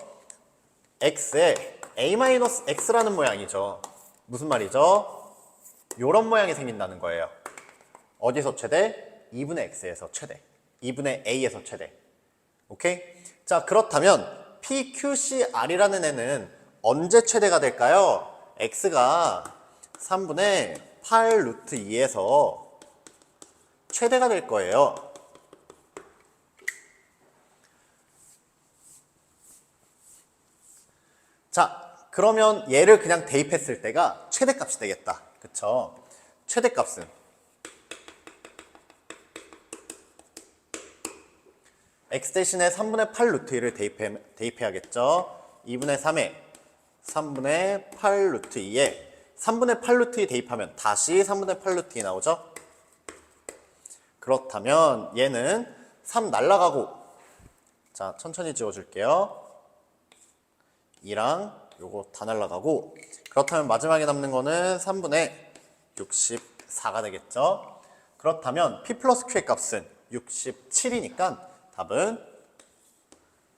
x에 a-x라는 모양이죠. 무슨 말이죠? 요런 모양이 생긴다는 거예요. 어디서 최대? 2분의 x에서 최대. 2분의 a에서 최대. 오케이? 자, 그렇다면 PQCR이라는 애는 언제 최대가 될까요? x가 3분의 8 루트 2에서 최대가 될 거예요. 자, 그러면 얘를 그냥 대입했을 때가 최대값이 되겠다. 그쵸? 최대값은 x 대신에 3분의 8 루트 2를 대입해야겠죠? 2분의 3에 3분의 8 루트 2에 3분의 8 루트 2 대입하면 다시 3분의 8 루트 2 나오죠? 그렇다면 얘는 3 날라가고, 자, 천천히 지워줄게요. 2랑 요거 다 날라가고, 그렇다면 마지막에 남는 거는 3분의 64가 되겠죠? 그렇다면 P 플러스 Q의 값은 67이니까 답은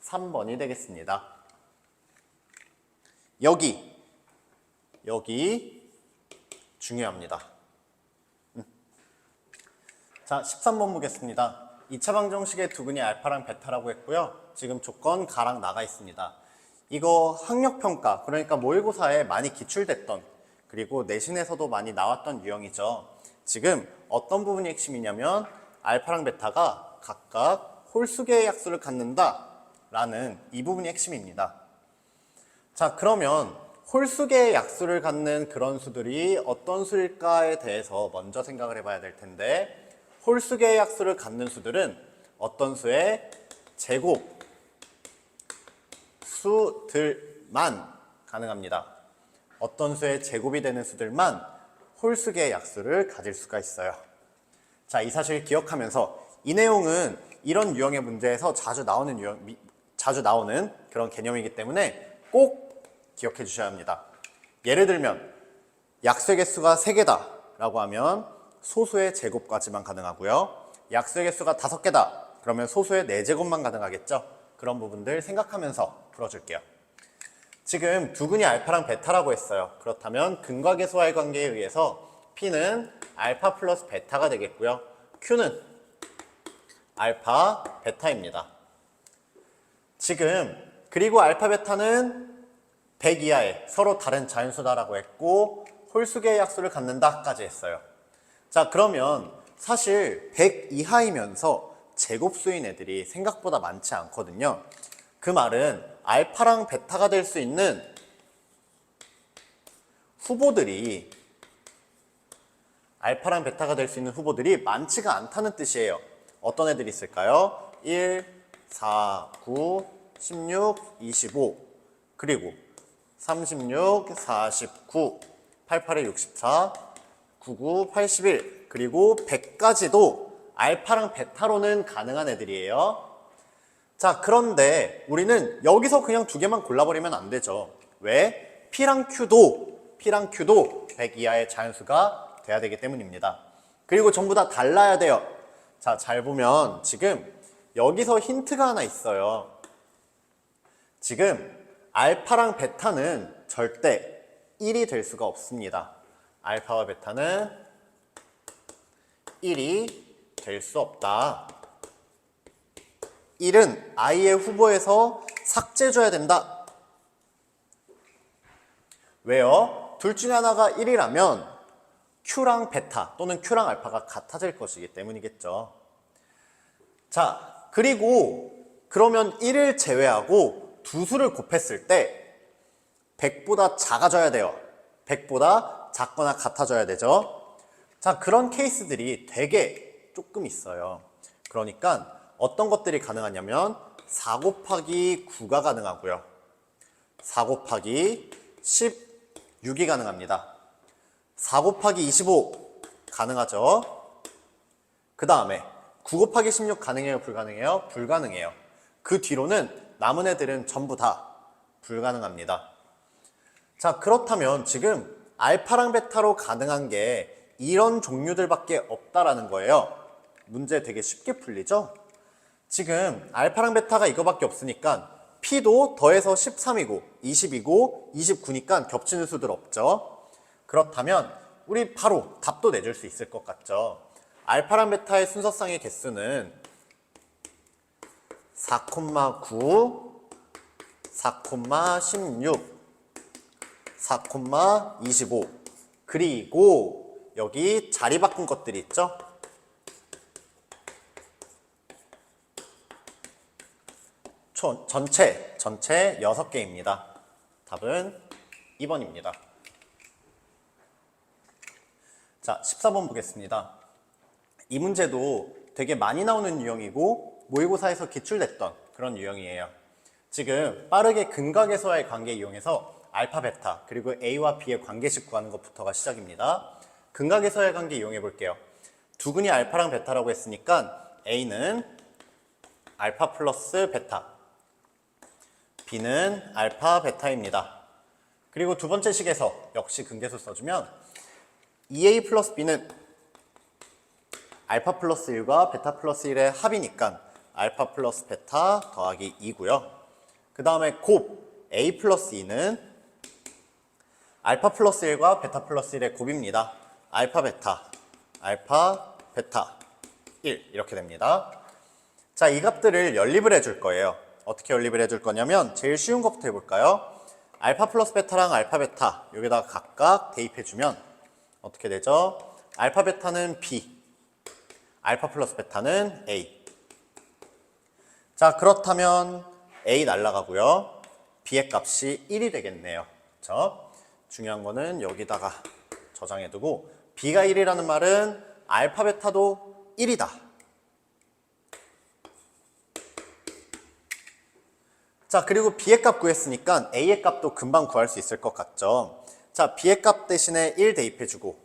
3번이 되겠습니다. 여기 중요합니다. 자, 13번 보겠습니다. 2차 방정식의 두근이 알파랑 베타라고 했고요. 지금 조건 가랑 나가 있습니다. 이거 학력평가, 그러니까 모의고사에 많이 기출됐던, 그리고 내신에서도 많이 나왔던 유형이죠. 지금 어떤 부분이 핵심이냐면 알파랑 베타가 각각 홀수계의 약수를 갖는다 라는 이 부분이 핵심입니다. 자, 그러면 홀수계의 약수를 갖는 그런 수들이 어떤 수일까에 대해서 먼저 생각을 해봐야 될 텐데, 홀수계의 약수를 갖는 수들은 어떤 수의 제곱 수들만 가능합니다. 어떤 수의 제곱이 되는 수들만 홀수계의 약수를 가질 수가 있어요. 자, 이 사실 기억하면서 이 내용은 이런 유형의 문제에서 자주 나오는 그런 개념이기 때문에 꼭 기억해 주셔야 합니다. 예를 들면 약수의 개수가 3개다 라고 하면 소수의 제곱까지만 가능하고요. 약수의 개수가 5개다 그러면 소수의 4제곱만 가능하겠죠. 그런 부분들 생각하면서 풀어줄게요. 지금 두근이 알파랑 베타라고 했어요. 그렇다면 근과 계수와의 관계에 의해서 P는 알파 플러스 베타가 되겠고요. Q는 알파 베타입니다. 지금 그리고 알파 베타는 100 이하의 서로 다른 자연수다라고 했고 홀수계의 약수를 갖는다까지 했어요. 자, 그러면 사실 100 이하이면서 제곱수인 애들이 생각보다 많지 않거든요. 그 말은 알파랑 베타가 될 수 있는 후보들이 알파랑 베타가 될 수 있는 후보들이 많지가 않다는 뜻이에요. 어떤 애들이 있을까요? 1, 4, 9, 16, 25 그리고 36, 49, 88에 64, 99, 81 그리고 100까지도 알파랑 베타로는 가능한 애들이에요. 자, 그런데 우리는 여기서 그냥 2개만 골라버리면 안 되죠. 왜? P랑 Q도 100 이하의 자연수가 돼야 되기 때문입니다. 그리고 전부 다 달라야 돼요. 자, 잘 보면 지금 여기서 힌트가 하나 있어요. 지금 알파랑 베타는 절대 1이 될 수가 없습니다. 알파와 베타는 1이 될 수 없다. 1은 i의 후보에서 삭제해줘야 된다. 왜요? 둘 중에 하나가 1이라면 Q랑 베타 또는 Q랑 알파가 같아질 것이기 때문이겠죠. 자, 그리고 그러면 1을 제외하고 두 수를 곱했을 때 100보다 작아져야 돼요. 100보다 작거나 같아져야 되죠. 자, 그런 케이스들이 되게 조금 있어요. 그러니까 어떤 것들이 가능하냐면 4 곱하기 9가 가능하고요. 4 곱하기 16이 가능합니다. 4 곱하기 25 가능하죠. 그 다음에 9 곱하기 16 가능해요? 불가능해요? 불가능해요. 그 뒤로는 남은 애들은 전부 다 불가능합니다. 자, 그렇다면 지금 알파랑 베타로 가능한 게 이런 종류들밖에 없다라는 거예요. 문제 되게 쉽게 풀리죠? 지금 알파랑 베타가 이거밖에 없으니까 P도 더해서 13이고 20이고 29니까 겹치는 수들 없죠. 그렇다면 우리 바로 답도 내줄 수 있을 것 같죠. 알파랑 베타의 순서상의 개수는 4,9, 4,16, 4,25 그리고 여기 자리 바꾼 것들이 있죠. 전체 6개입니다. 답은 2번입니다. 자, 14번 보겠습니다. 이 문제도 되게 많이 나오는 유형이고 모의고사에서 기출됐던 그런 유형이에요. 지금 빠르게 근각에서와의 관계 이용해서 알파, 베타 그리고 A와 B의 관계식 구하는 것부터가 시작입니다. 근각에서의 관계 이용해 볼게요. 두근이 알파랑 베타라고 했으니까 A는 알파 플러스 베타, B는 알파, 베타입니다. 그리고 두 번째 식에서 역시 근계수 써주면 2A 플러스 B는 알파 플러스 1과 베타 플러스 1의 합이니까 알파 플러스 베타 더하기 2고요. 그 다음에 곱 A 플러스 2는 알파 플러스 1과 베타 플러스 1의 곱입니다. 알파, 베타 1 이렇게 됩니다. 자, 이 값들을 연립을 해줄 거예요. 어떻게 연립을 해줄 거냐면 제일 쉬운 것부터 해볼까요? 알파 플러스 베타랑 알파, 베타 여기다가 각각 대입해주면 어떻게 되죠? 알파, 베타는 B, 알파 플러스 베타는 A. 자, 그렇다면 A 날라가고요. B의 값이 1이 되겠네요. 그렇죠? 중요한 거는 여기다가 저장해두고 B가 1이라는 말은 알파, 베타도 1이다. 자, 그리고 B의 값 구했으니까 A의 값도 금방 구할 수 있을 것 같죠? 자, B의 값 대신에 1 대입해주고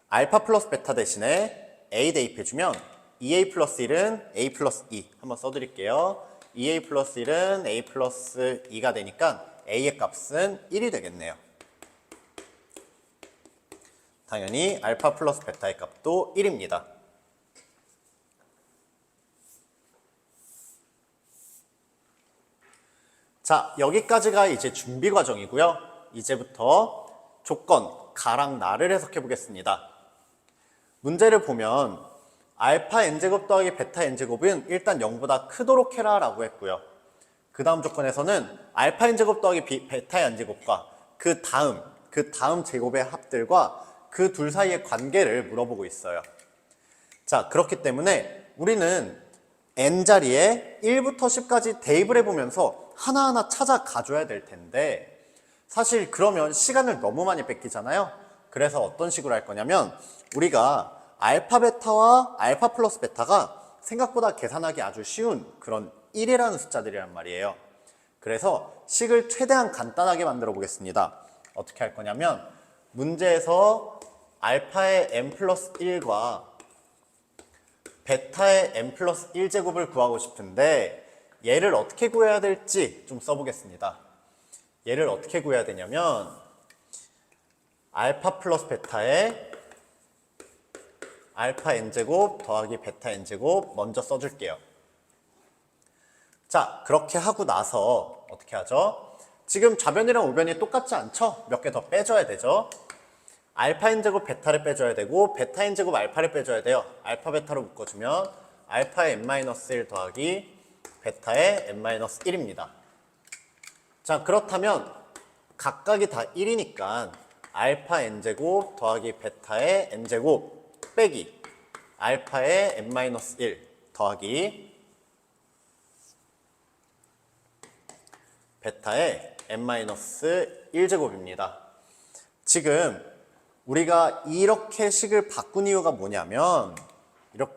알파 플러스 베타 대신에 A 대입해주면 2A 플러스 1은 A 플러스 2 한번 써드릴게요. 2A 플러스 1은 A 플러스 2가 되니까 A의 값은 1이 되겠네요. 당연히 알파 플러스 베타의 값도 1입니다. 자, 여기까지가 이제 준비 과정이고요. 이제부터 조건, 가랑 나를 해석해 보겠습니다. 문제를 보면 알파 n제곱 더하기 베타 n제곱은 일단 0보다 크도록 해라 라고 했고요. 그 다음 조건에서는 알파 n제곱 더하기 베타 n제곱과 그 다음 제곱의 합들과 그 둘 사이의 관계를 물어보고 있어요. 자, 그렇기 때문에 우리는 n자리에 1부터 10까지 대입을 해보면서 하나하나 찾아가줘야 될 텐데 사실 그러면 시간을 너무 많이 뺏기잖아요. 그래서 어떤 식으로 할 거냐면 우리가 알파 베타와 알파 플러스 베타가 생각보다 계산하기 아주 쉬운 그런 1이라는 숫자들이란 말이에요. 그래서 식을 최대한 간단하게 만들어 보겠습니다. 어떻게 할 거냐면 문제에서 알파의 n 플러스 1과 베타의 n 플러스 1제곱을 구하고 싶은데 얘를 어떻게 구해야 될지 좀 써보겠습니다. 얘를 어떻게 구해야 되냐면 알파 플러스 베타의 알파 n제곱 더하기 베타 n제곱 먼저 써줄게요. 자, 그렇게 하고 나서 어떻게 하죠? 지금 좌변이랑 우변이 똑같지 않죠? 몇 개 더 빼줘야 되죠. 알파 n제곱 베타를 빼줘야 되고 베타 n제곱 알파를 빼줘야 돼요. 알파 베타로 묶어주면 알파의 n-1 더하기 베타의 n-1입니다. 자, 그렇다면 각각이 다 1이니까 알파 n제곱 더하기 베타의 n제곱 빼기 알파의 n-1 더하기 베타의 n-1제곱입니다. 지금 우리가 이렇게 식을 바꾼 이유가 뭐냐면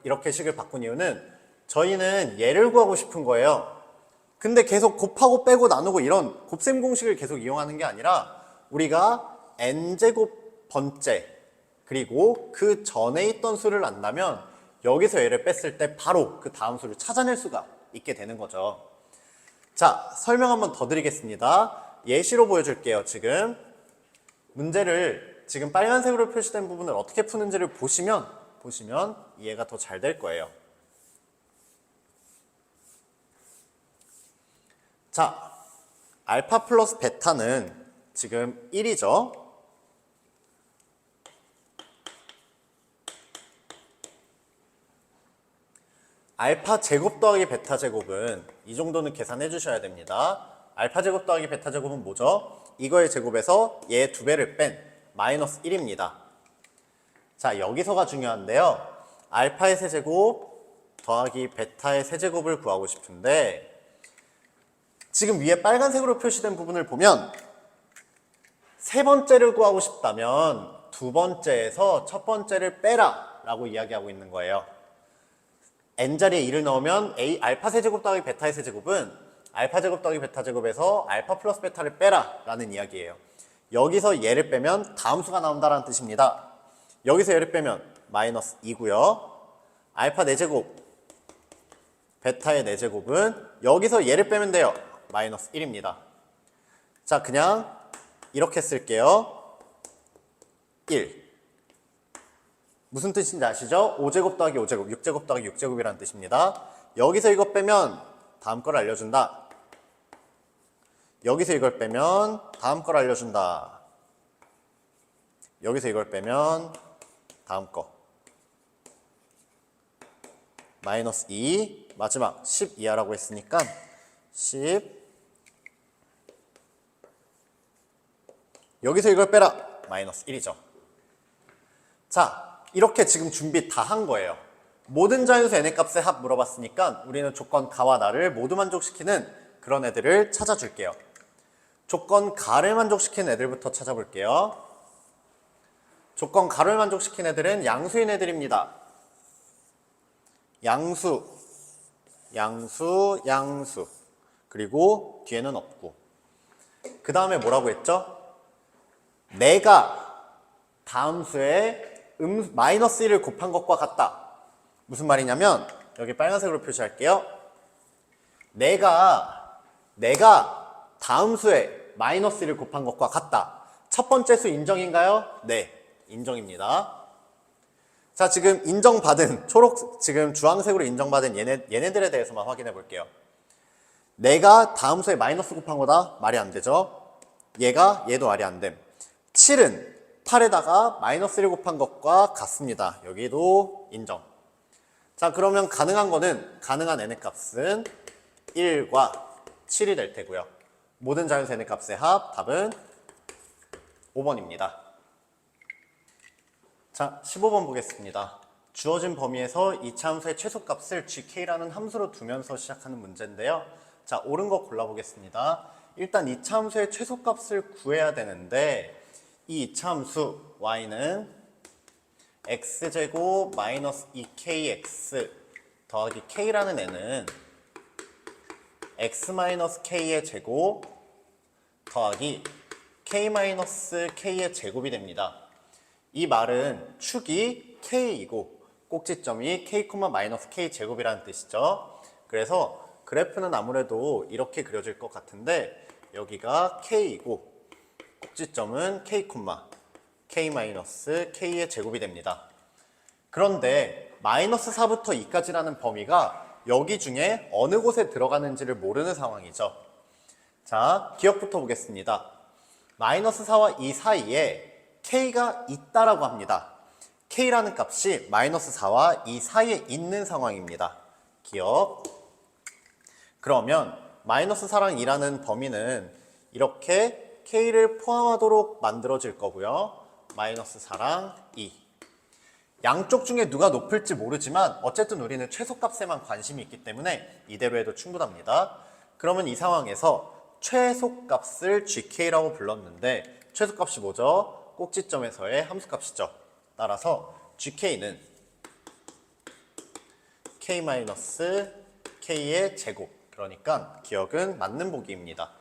이렇게 식을 바꾼 이유는 저희는 얘를 구하고 싶은 거예요. 근데 계속 곱하고 빼고 나누고 이런 곱셈 공식을 계속 이용하는 게 아니라 우리가 n제곱 번째 그리고 그 전에 있던 수를 안다면 여기서 얘를 뺐을 때 바로 그 다음 수를 찾아낼 수가 있게 되는 거죠. 자, 설명 한번 더 드리겠습니다. 예시로 보여줄게요. 지금 문제를 지금 빨간색으로 표시된 부분을 어떻게 푸는지를 보시면 이해가 더 잘 될 거예요. 자, 알파 플러스 베타는 지금 1이죠. 알파 제곱 더하기 베타 제곱은 이 정도는 계산해 주셔야 됩니다. 알파 제곱 더하기 베타 제곱은 뭐죠? 이거의 제곱에서 얘 2배를 뺀 마이너스 1입니다. 자, 여기서가 중요한데요. 알파의 세제곱 더하기 베타의 세제곱을 구하고 싶은데 지금 위에 빨간색으로 표시된 부분을 보면 세 번째를 구하고 싶다면 두 번째에서 첫 번째를 빼라 라고 이야기하고 있는 거예요. n자리에 2를 넣으면 알파 세제곱 더하기 베타의 세제곱은 알파 제곱 더하기 베타 제곱에서 알파 플러스 베타를 빼라 라는 이야기예요. 여기서 얘를 빼면 다음 수가 나온다는 뜻입니다. 여기서 얘를 빼면 마이너스 2고요. 알파 4제곱, 베타의 4제곱은 여기서 얘를 빼면 돼요. 마이너스 1입니다. 자, 그냥 이렇게 쓸게요. 1. 무슨 뜻인지 아시죠? 5제곱 더하기 5제곱, 6제곱 더하기 6제곱이라는 뜻입니다. 여기서 이거 빼면 다음 걸 알려준다. 여기서 이걸 빼면 다음 걸 알려준다. 여기서 이걸 빼면 다음 거. 마이너스 2, 마지막 10 이하라고 했으니까 10. 여기서 이걸 빼라. 마이너스 1이죠. 자, 이렇게 지금 준비 다 한 거예요. 모든 자연수 n의 값의 합 물어봤으니까 우리는 조건 가와 나를 모두 만족시키는 그런 애들을 찾아줄게요. 조건 가를 만족시키는 애들부터 찾아볼게요. 조건 가를 만족시키는 애들은 양수인 애들입니다. 양수, 양수, 양수. 그리고 뒤에는 없고. 그 다음에 뭐라고 했죠? 내가 다음 수에 마이너스 1을 곱한 것과 같다. 무슨 말이냐면 여기 빨간색으로 표시할게요. 내가 다음 수에 마이너스 1을 곱한 것과 같다. 첫 번째 수 인정인가요? 네, 인정입니다. 자, 지금 인정받은 지금 주황색으로 인정받은 얘네들에 대해서만 확인해 볼게요. 내가 다음 수에 마이너스 곱한 거다? 말이 안 되죠. 얘도 말이 안 됨. 7은 8에다가 마이너스 1 곱한 것과 같습니다. 여기도 인정. 자, 그러면 가능한 n의 값은 1과 7이 될 테고요. 모든 자연수 n의 값의 합, 답은 5번입니다. 자, 15번 보겠습니다. 주어진 범위에서 이차 함수의 최소값을 gk라는 함수로 두면서 시작하는 문제인데요. 자, 옳은 거 골라보겠습니다. 일단 이차 함수의 최소값을 구해야 되는데 이 이차 함수 y는 x제곱 마이너스 2kx 더하기 k라는 애는 x-k의 제곱 더하기 k-k의 제곱이 됩니다. 이 말은 축이 k이고 꼭지점이 k,-k 제곱이라는 뜻이죠. 그래서 그래프는 아무래도 이렇게 그려질 것 같은데 여기가 k이고 꼭지점은 k,-k의 제곱이 됩니다. 그런데 마이너스 4부터 2까지라는 범위가 여기 중에 어느 곳에 들어가는지를 모르는 상황이죠. 자, 기억부터 보겠습니다. 마이너스 4와 2 사이에 k가 있다라고 합니다. k라는 값이 마이너스 4와 2 사이에 있는 상황입니다. 기억. 그러면 마이너스 4랑 2라는 범위는 이렇게 k를 포함하도록 만들어질 거고요. 마이너스 4랑 2. 양쪽 중에 누가 높을지 모르지만 어쨌든 우리는 최소값에만 관심이 있기 때문에 이대로 해도 충분합니다. 그러면 이 상황에서 최소값을 gk라고 불렀는데 최소값이 뭐죠? 꼭지점에서의 함수값이죠. 따라서 gk는 k-k의 제곱. 그러니까 기억은 맞는 보기입니다.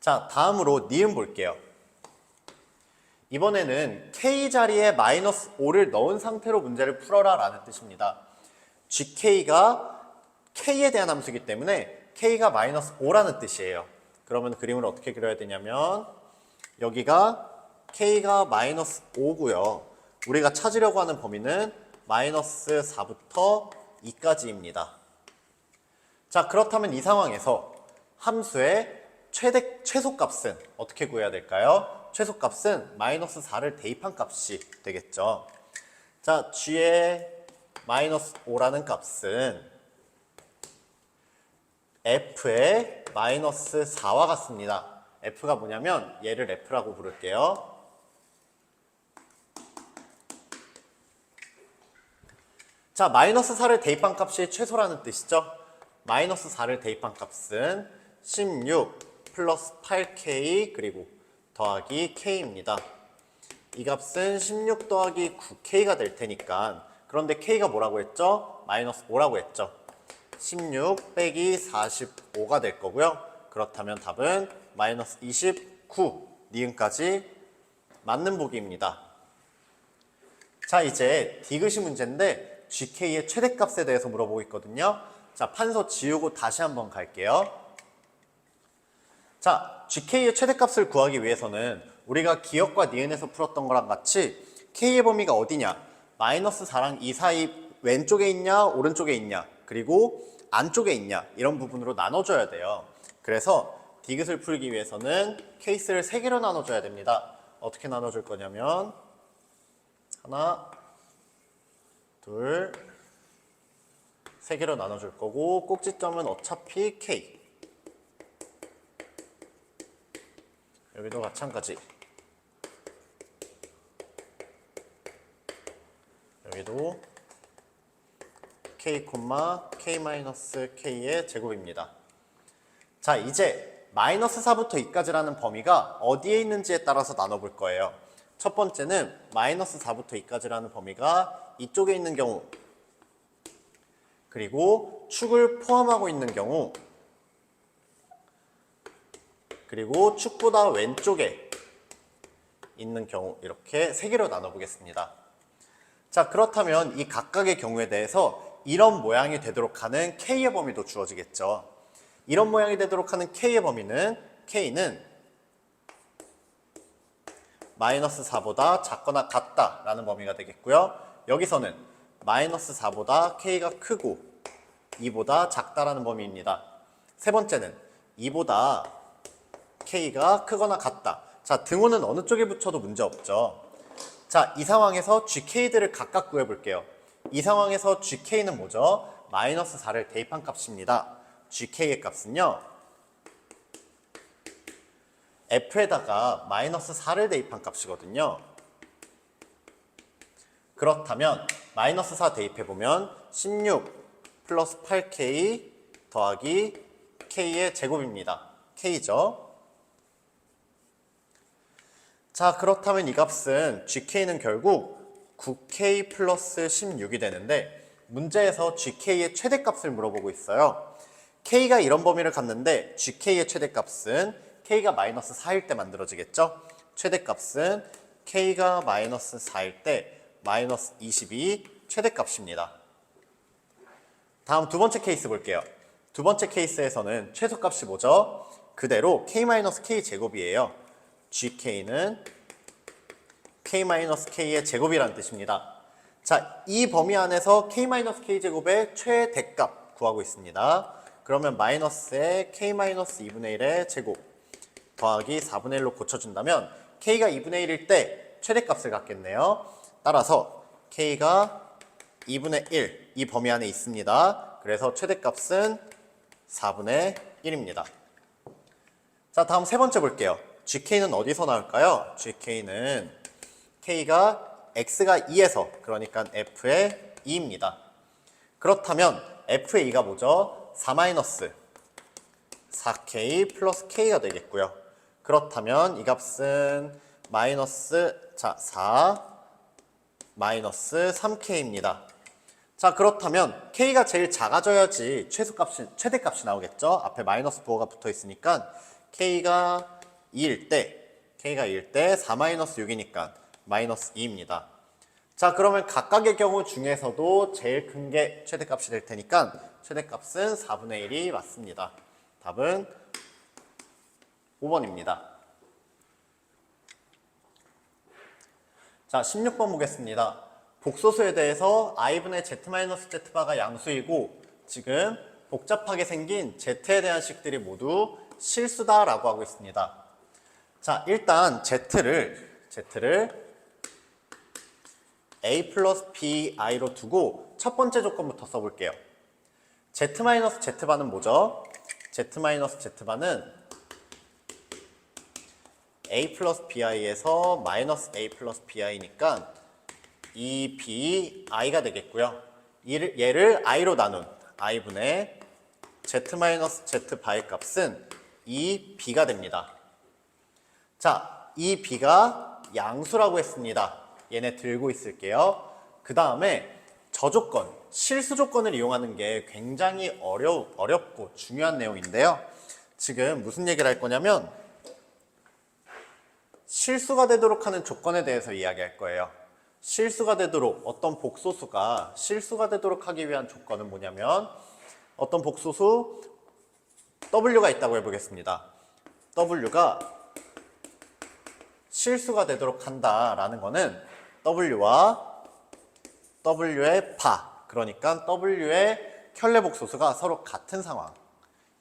자, 다음으로 니은 볼게요. 이번에는 k 자리에 마이너스 5를 넣은 상태로 문제를 풀어라 라는 뜻입니다. gk가 k에 대한 함수이기 때문에 k가 마이너스 5라는 뜻이에요. 그러면 그림을 어떻게 그려야 되냐면 여기가 k가 마이너스 5고요. 우리가 찾으려고 하는 범위는 마이너스 4부터 2까지입니다. 자, 그렇다면 이 상황에서 함수의 최소값은 어떻게 구해야 될까요? 최소값은 마이너스 4를 대입한 값이 되겠죠. 자, g의 마이너스 5라는 값은 f의 마이너스 4와 같습니다. f가 뭐냐면 얘를 f라고 부를게요. 자, 마이너스 4를 대입한 값이 최소라는 뜻이죠. 마이너스 4를 대입한 값은 16 플러스 8k 그리고 더하기 k입니다. 이 값은 16 더하기 9k가 될 테니까 그런데 k가 뭐라고 했죠? 마이너스 5라고 했죠. 16 빼기 45가 될 거고요. 그렇다면 답은 마이너스 29 니은까지 맞는 보기입니다. 자, 이제 디귿이 문제인데 gk의 최대값에 대해서 물어보고 있거든요. 자, 판서 지우고 다시 한번 갈게요. 자, gk의 최대값을 구하기 위해서는 우리가 기억과 니은에서 풀었던 거랑 같이 k의 범위가 어디냐? 마이너스 4랑 2 사이 왼쪽에 있냐, 오른쪽에 있냐, 그리고 안쪽에 있냐 이런 부분으로 나눠줘야 돼요. 그래서 디귿을 풀기 위해서는 케이스를 3개로 나눠줘야 됩니다. 어떻게 나눠줄 거냐면 하나, 둘, 3개로 나눠줄 거고 꼭지점은 어차피 k. 여기도 마찬가지. 여기도 k, k-k의 제곱입니다. 자, 이제 마이너스 4부터 2까지라는 범위가 어디에 있는지에 따라서 나눠볼 거예요. 첫 번째는 마이너스 4부터 2까지라는 범위가 이쪽에 있는 경우, 그리고 축을 포함하고 있는 경우, 그리고 축보다 왼쪽에 있는 경우 이렇게 3개로 나눠보겠습니다. 자, 그렇다면 이 각각의 경우에 대해서 이런 모양이 되도록 하는 k의 범위도 주어지겠죠. 이런 모양이 되도록 하는 k의 범위는 k는 마이너스 4보다 작거나 같다라는 범위가 되겠고요. 여기서는 마이너스 4보다 k가 크고 2보다 작다라는 범위입니다. 세 번째는 2보다 k가 크거나 같다. 자, 등호는 어느 쪽에 붙여도 문제없죠. 자, 이 상황에서 gk들을 각각 구해볼게요. 이 상황에서 gk는 뭐죠? 마이너스 4를 대입한 값입니다. gk의 값은요, f에다가 마이너스 4를 대입한 값이거든요. 그렇다면 마이너스 4 대입해보면 16 플러스 8k 더하기 k의 제곱입니다. k죠. 자, 그렇다면 이 값은 gk는 결국 9k 플러스 16이 되는데 문제에서 gk의 최대값을 물어보고 있어요. k가 이런 범위를 갖는데 gk의 최대값은 k가 마이너스 4일 때 만들어지겠죠? 최대값은 k가 마이너스 4일 때 마이너스 22 최대값입니다. 다음 두 번째 케이스 볼게요. 두 번째 케이스에서는 최소값이 뭐죠? 그대로 k-k 제곱이에요. gk는 k-k의 제곱이라는 뜻입니다. 자, 이 범위 안에서 k-k 제곱의 최대값 구하고 있습니다. 그러면 마이너스에 k-2분의 1의 제곱 더하기 4분의 1로 고쳐준다면 k가 2분의 1일 때 최대값을 갖겠네요. 따라서 k가 2분의 1 이 범위 안에 있습니다. 그래서 최대값은 4분의 1입니다. 자, 다음 세 번째 볼게요. gk는 어디서 나올까요? gk는 k가 x가 2에서 그러니까 f의 2입니다. 그렇다면 f의 2가 뭐죠? 4-4k 플러스 k가 되겠고요. 그렇다면 이 값은 마이너스 4 마이너스 3k입니다. 자, 그렇다면 k가 제일 작아져야지 최대값이 나오겠죠? 앞에 마이너스 부호가 붙어 있으니까 k가 2일 때 4-6이니까 마이너스 2입니다. 자, 그러면 각각의 경우 중에서도 제일 큰 게 최대값이 될 테니까 최대값은 4분의 1이 맞습니다. 답은 5번입니다. 자, 16번 보겠습니다. 복소수에 대해서 i분의 z-z바가 양수이고 지금 복잡하게 생긴 z에 대한 식들이 모두 실수다라고 하고 있습니다. 자, 일단 z를 a 플러스 bi로 두고 첫 번째 조건부터 써볼게요. z-z바는 뭐죠? z-z바는 a 플러스 bi에서 마이너스 a 플러스 bi니까 2bi가 되겠고요. 얘를 i로 나눈 i분의 z-z바의 값은 2b가 됩니다. 자, 이 b가 양수라고 했습니다. 얘네 들고 있을게요. 그 다음에 저 조건, 실수 조건을 이용하는 게 굉장히 어렵고 중요한 내용인데요. 지금 무슨 얘기를 할 거냐면 실수가 되도록 하는 조건에 대해서 이야기할 거예요. 실수가 되도록 어떤 복소수가 실수가 되도록 하기 위한 조건은 뭐냐면 어떤 복소수 w가 있다고 해보겠습니다. w가 실수가 되도록 한다라는 거는 w와 w의 파, 그러니까 w의 켤레복소수가 서로 같은 상황.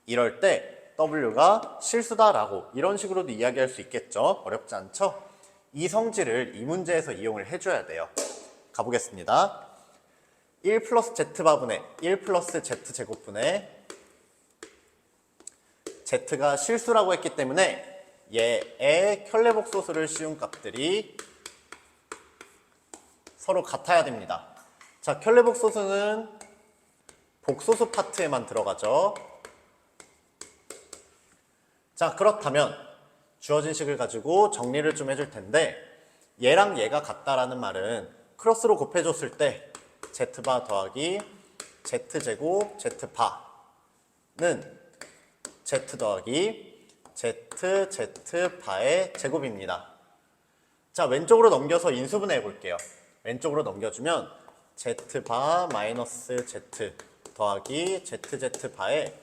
이럴 때 w가 실수다라고 이런 식으로도 이야기할 수 있겠죠. 어렵지 않죠? 이 성질을 이 문제에서 이용을 해줘야 돼요. 가보겠습니다. 1 플러스 z바분의 1 플러스 z제곱분의 z가 실수라고 했기 때문에 얘의 켤레복소수를 씌운 값들이 서로 같아야 됩니다. 자, 켤레복소수는 복소수 파트에만 들어가죠. 자, 그렇다면 주어진 식을 가지고 정리를 좀 해줄 텐데 얘랑 얘가 같다라는 말은 크로스로 곱해줬을 때 z바 더하기 z제곱 z바는 z 더하기 z바의 제곱입니다. 자, 왼쪽으로 넘겨서 인수분해 해볼게요. 왼쪽으로 넘겨주면 z바 마이너스 z 더하기 z바의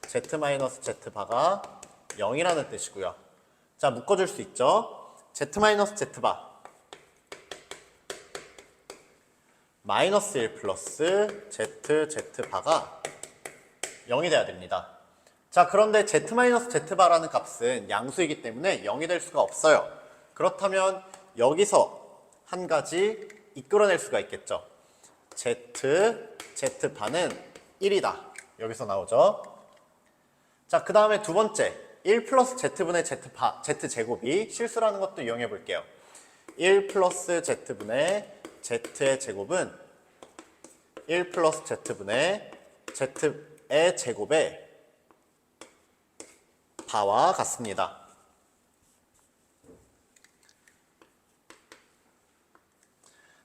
z 마이너스 z바가 0이라는 뜻이고요. 자, 묶어줄 수 있죠. z 마이너스 z바 마이너스 1 플러스 z바가 0이 돼야 됩니다. 자, 그런데 z 마이너스 z바라는 값은 양수이기 때문에 0이 될 수가 없어요. 그렇다면 여기서 한 가지 이끌어낼 수가 있겠죠. z바는 1이다. 여기서 나오죠. 자, 그 다음에 두 번째 1 플러스 z분의 z제곱이 실수라는 것도 이용해 볼게요. 1 플러스 z분의 z의 제곱은 1 플러스 z분의 z의 제곱의 바와 같습니다.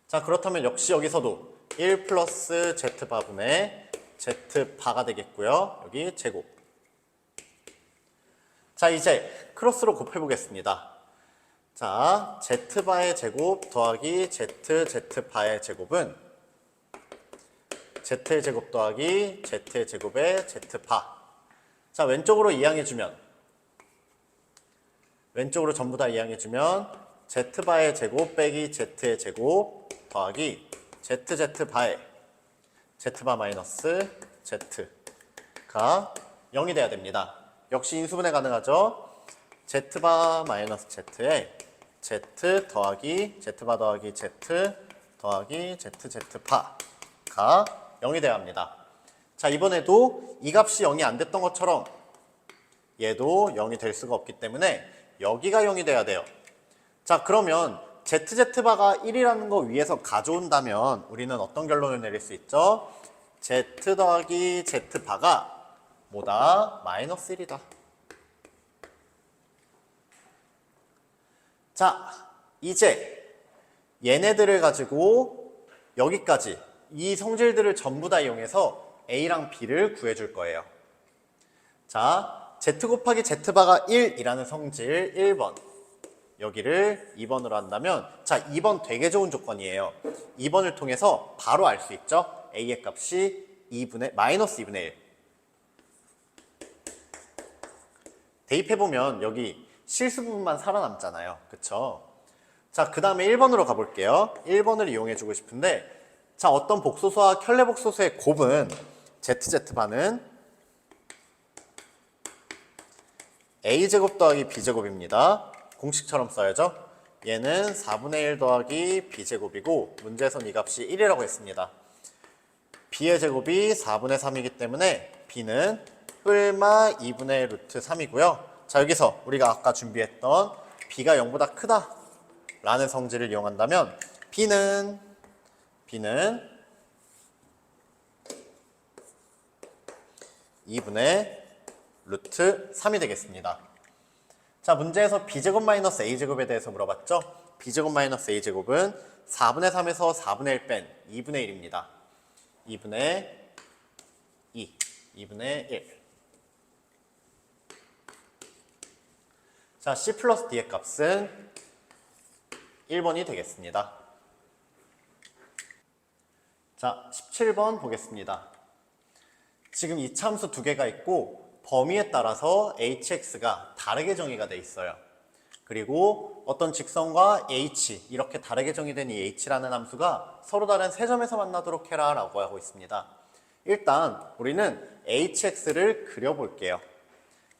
자, 그렇다면 역시 여기서도 1 플러스 z바분의 z바가 되겠고요. 여기 제곱. 자, 이제 크로스로 곱해보겠습니다. 자, z바의 제곱 더하기 z바의 제곱은 z의 제곱 더하기 z의 제곱의 z바. 자, 왼쪽으로 이항해주면 왼쪽으로 전부 다 이항해주면 z바의 제곱 빼기 z의 제곱 더하기 z바의 z바 마이너스 z 그 가 0이 돼야 됩니다. 역시 인수분해 가능하죠. z바 마이너스 z에 z 더하기 z바 더하기 z 더하기 zz파가 0이 돼야 합니다. 자, 이번에도 이 값이 0이 안 됐던 것처럼 얘도 0이 될 수가 없기 때문에 여기가 0이 돼야 돼요. 자, 그러면 zz바가 1이라는 거 위에서 가져온다면 우리는 어떤 결론을 내릴 수 있죠? z 더하기 z바가 뭐다? 마이너스 1이다. 자, 이제 얘네들을 가지고 여기까지 이 성질들을 전부 다 이용해서 A랑 B를 구해줄 거예요. 자, Z 곱하기 Z바가 1이라는 성질 1번 여기를 2번으로 한다면 자, 2번 되게 좋은 조건이에요. 2번을 통해서 바로 알 수 있죠. A의 값이 마이너스 2분의 1 대입해보면 여기 실수 부분만 살아남잖아요. 그쵸? 자, 그 다음에 1번으로 가볼게요. 1번을 이용해주고 싶은데 자, 어떤 복소수와 켤레 복소수의 곱은 ZZ바는 A제곱 더하기 B제곱입니다. 공식처럼 써야죠. 얘는 4분의 1 더하기 B제곱이고 문제에선 이 값이 1이라고 했습니다. B의 제곱이 4분의 3이기 때문에 B는 뿔마 2분의 루트 3이고요. 자, 여기서 우리가 아까 준비했던 B가 0보다 크다 라는 성질을 이용한다면 B는 2분의 루트 3이 되겠습니다. 자, 문제에서 B제곱 마이너스 A제곱에 대해서 물어봤죠? B제곱 마이너스 A제곱은 4분의 3에서 4분의 1 뺀 2분의 1입니다. 2분의 1. 자, C 플러스 D의 값은 1번이 되겠습니다. 자, 17번 보겠습니다. 지금 이차함수 두 개가 있고 범위에 따라서 hx가 다르게 정의가 돼 있어요. 그리고 어떤 직선과 h 이렇게 다르게 정의된 이 h라는 함수가 서로 다른 세 점에서 만나도록 해라 라고 하고 있습니다. 일단 우리는 hx를 그려볼게요.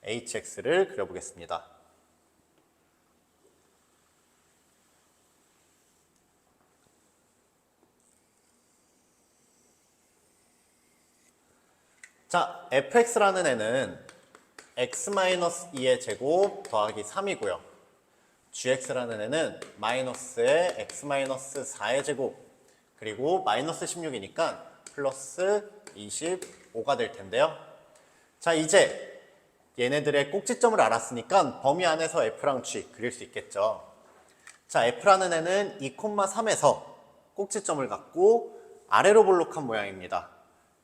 hx를 그려보겠습니다. 자, fx라는 애는 x-2의 제곱 더하기 3이고요. gx라는 애는 마이너스의 x-4의 제곱 그리고 마이너스 16이니까 플러스 25가 될 텐데요. 자, 이제 얘네들의 꼭지점을 알았으니까 범위 안에서 f랑 g 그릴 수 있겠죠. 자, f라는 애는 2,3에서 꼭지점을 갖고 아래로 볼록한 모양입니다.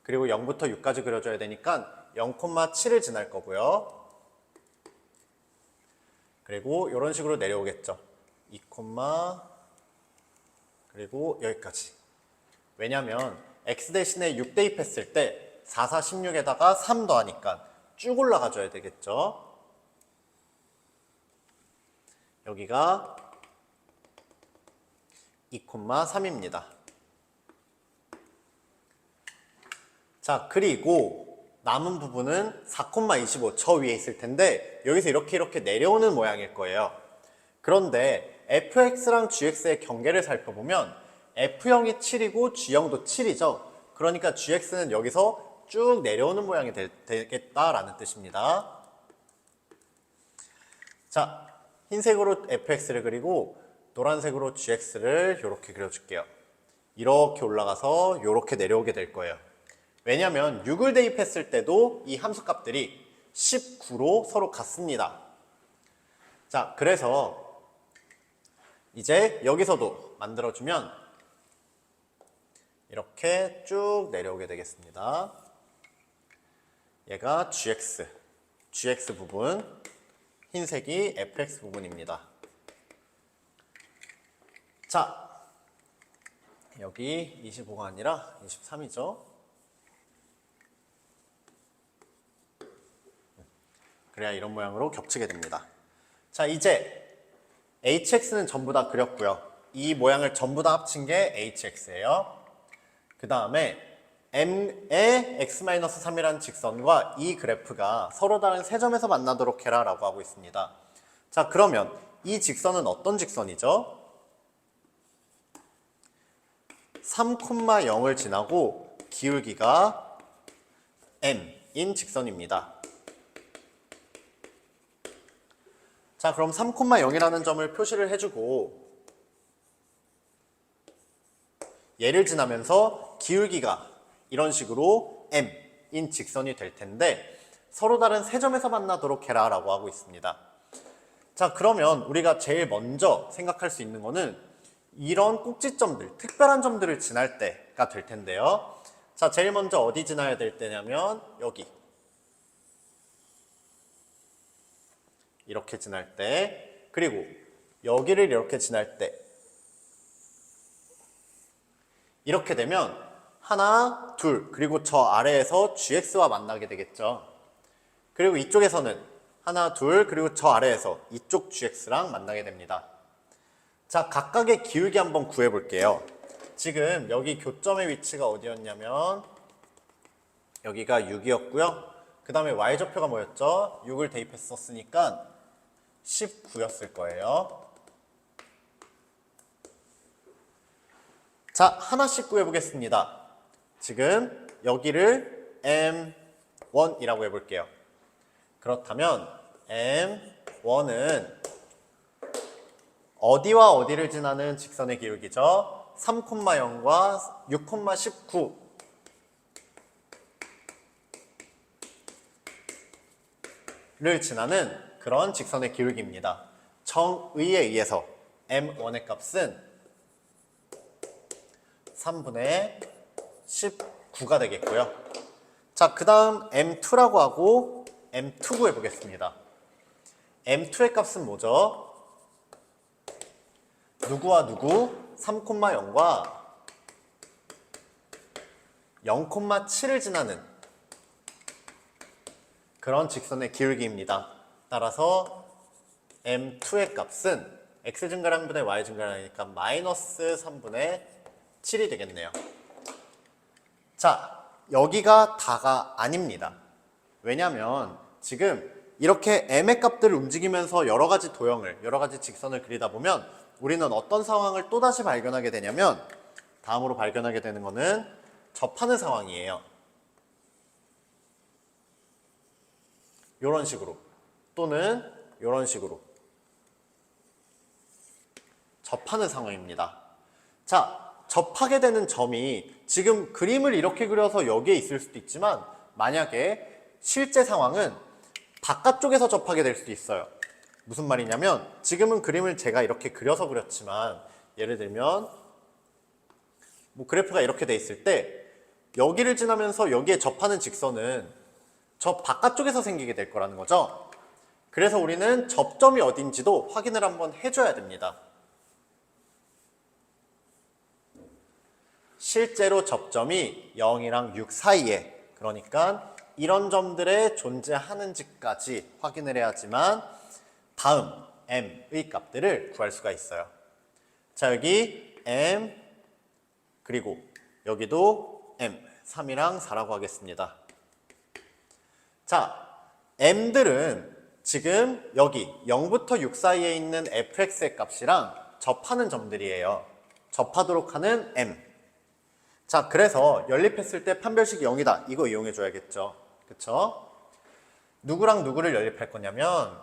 그리고 0부터 6까지 그려줘야 되니까 0,7을 지날 거고요. 그리고 이런 식으로 내려오겠죠. 2, 그리고 여기까지. 왜냐면 x 대신에 6 대입했을 때 4, 4, 16에다가 3 더하니까 쭉 올라가줘야 되겠죠. 여기가 2,3입니다. 자, 그리고 남은 부분은 4,25 저 위에 있을 텐데 여기서 이렇게 내려오는 모양일 거예요. 그런데 fx랑 gx의 경계를 살펴보면 f0이 7이고 g0도 7이죠. 그러니까 gx는 여기서 쭉 내려오는 모양이 되겠다라는 뜻입니다. 자, 흰색으로 fx를 그리고 노란색으로 gx를 이렇게 그려줄게요. 이렇게 올라가서 이렇게 내려오게 될 거예요. 왜냐면 6을 대입했을 때도 이 함수값들이 19로 서로 같습니다. 자, 그래서 이제 여기서도 만들어주면 이렇게 쭉 내려오게 되겠습니다. 얘가 gx 부분, 흰색이 fx 부분입니다. 자, 여기 25가 아니라 23이죠. 그래야 이런 모양으로 겹치게 됩니다. 자, 이제 hx는 전부 다 그렸고요. 이 모양을 전부 다 합친 게 hx예요. 그 다음에 m의 x-3이라는 직선과 이 그래프가 서로 다른 세 점에서 만나도록 해라 라고 하고 있습니다. 자, 그러면 이 직선은 어떤 직선이죠? 3,0을 지나고 기울기가 m인 직선입니다. 자, 그럼 3,0이라는 점을 표시를 해주고 얘를 지나면서 기울기가 이런 식으로 m인 직선이 될 텐데 서로 다른 세 점에서 만나도록 해라 라고 하고 있습니다. 자, 그러면 우리가 제일 먼저 생각할 수 있는 거는 이런 꼭지점들, 특별한 점들을 지날 때가 될 텐데요. 자, 제일 먼저 어디 지나야 될 때냐면 여기. 이렇게 지날 때, 그리고 여기를 이렇게 지날 때 이렇게 되면 하나, 둘, 그리고 저 아래에서 gx와 만나게 되겠죠. 그리고 이쪽에서는 하나, 둘, 그리고 저 아래에서 이쪽 gx랑 만나게 됩니다. 자, 각각의 기울기 한번 구해 볼게요. 지금 여기 교점의 위치가 어디였냐면 여기가 6이었고요. 그 다음에 y좌표가 뭐였죠? 6을 대입했었으니까 19였을 거예요. 자, 하나씩 구해보겠습니다. 지금 여기를 M1이라고 해볼게요. 그렇다면 M1은 어디와 어디를 지나는 직선의 기울기죠? 3,0과 6,19 를 지나는 그런 직선의 기울기입니다. 정의에 의해서 M1의 값은 3분의 19가 되겠고요. 자, 그 다음 M2라고 하고 M2 구해보겠습니다. M2의 값은 뭐죠? 누구와 누구? 3,0과 0,7을 지나는 그런 직선의 기울기입니다. 따라서 M2의 값은 X 증가량분의 Y 증가량이니까 마이너스 3분의 7이 되겠네요. 자, 여기가 다가 아닙니다. 왜냐하면 지금 이렇게 M의 값들을 움직이면서 여러 가지 도형을, 여러 가지 직선을 그리다 보면 우리는 어떤 상황을 또다시 발견하게 되냐면 다음으로 발견하게 되는 거는 접하는 상황이에요. 이런 식으로 또는 이런 식으로 접하는 상황입니다. 자, 접하게 되는 점이 지금 그림을 이렇게 그려서 여기에 있을 수도 있지만 만약에 실제 상황은 바깥쪽에서 접하게 될 수도 있어요. 무슨 말이냐면 지금은 그림을 제가 이렇게 그려서 그렸지만 예를 들면 뭐 그래프가 이렇게 돼 있을 때 여기를 지나면서 여기에 접하는 직선은 저 바깥쪽에서 생기게 될 거라는 거죠. 그래서 우리는 접점이 어딘지도 확인을 한번 해줘야 됩니다. 실제로 접점이 0이랑 6 사이에, 그러니까 이런 점들에 존재하는지까지 확인을 해야지만 다음 m의 값들을 구할 수가 있어요. 자, 여기 m 그리고 여기도 m 3이랑 4라고 하겠습니다. 자, m들은 지금 여기 0부터 6 사이에 있는 fx의 값이랑 접하는 점들이에요. 접하도록 하는 m. 자, 그래서 연립했을 때 판별식이 0이다. 이거 이용해 줘야겠죠. 그쵸? 누구랑 누구를 연립할 거냐면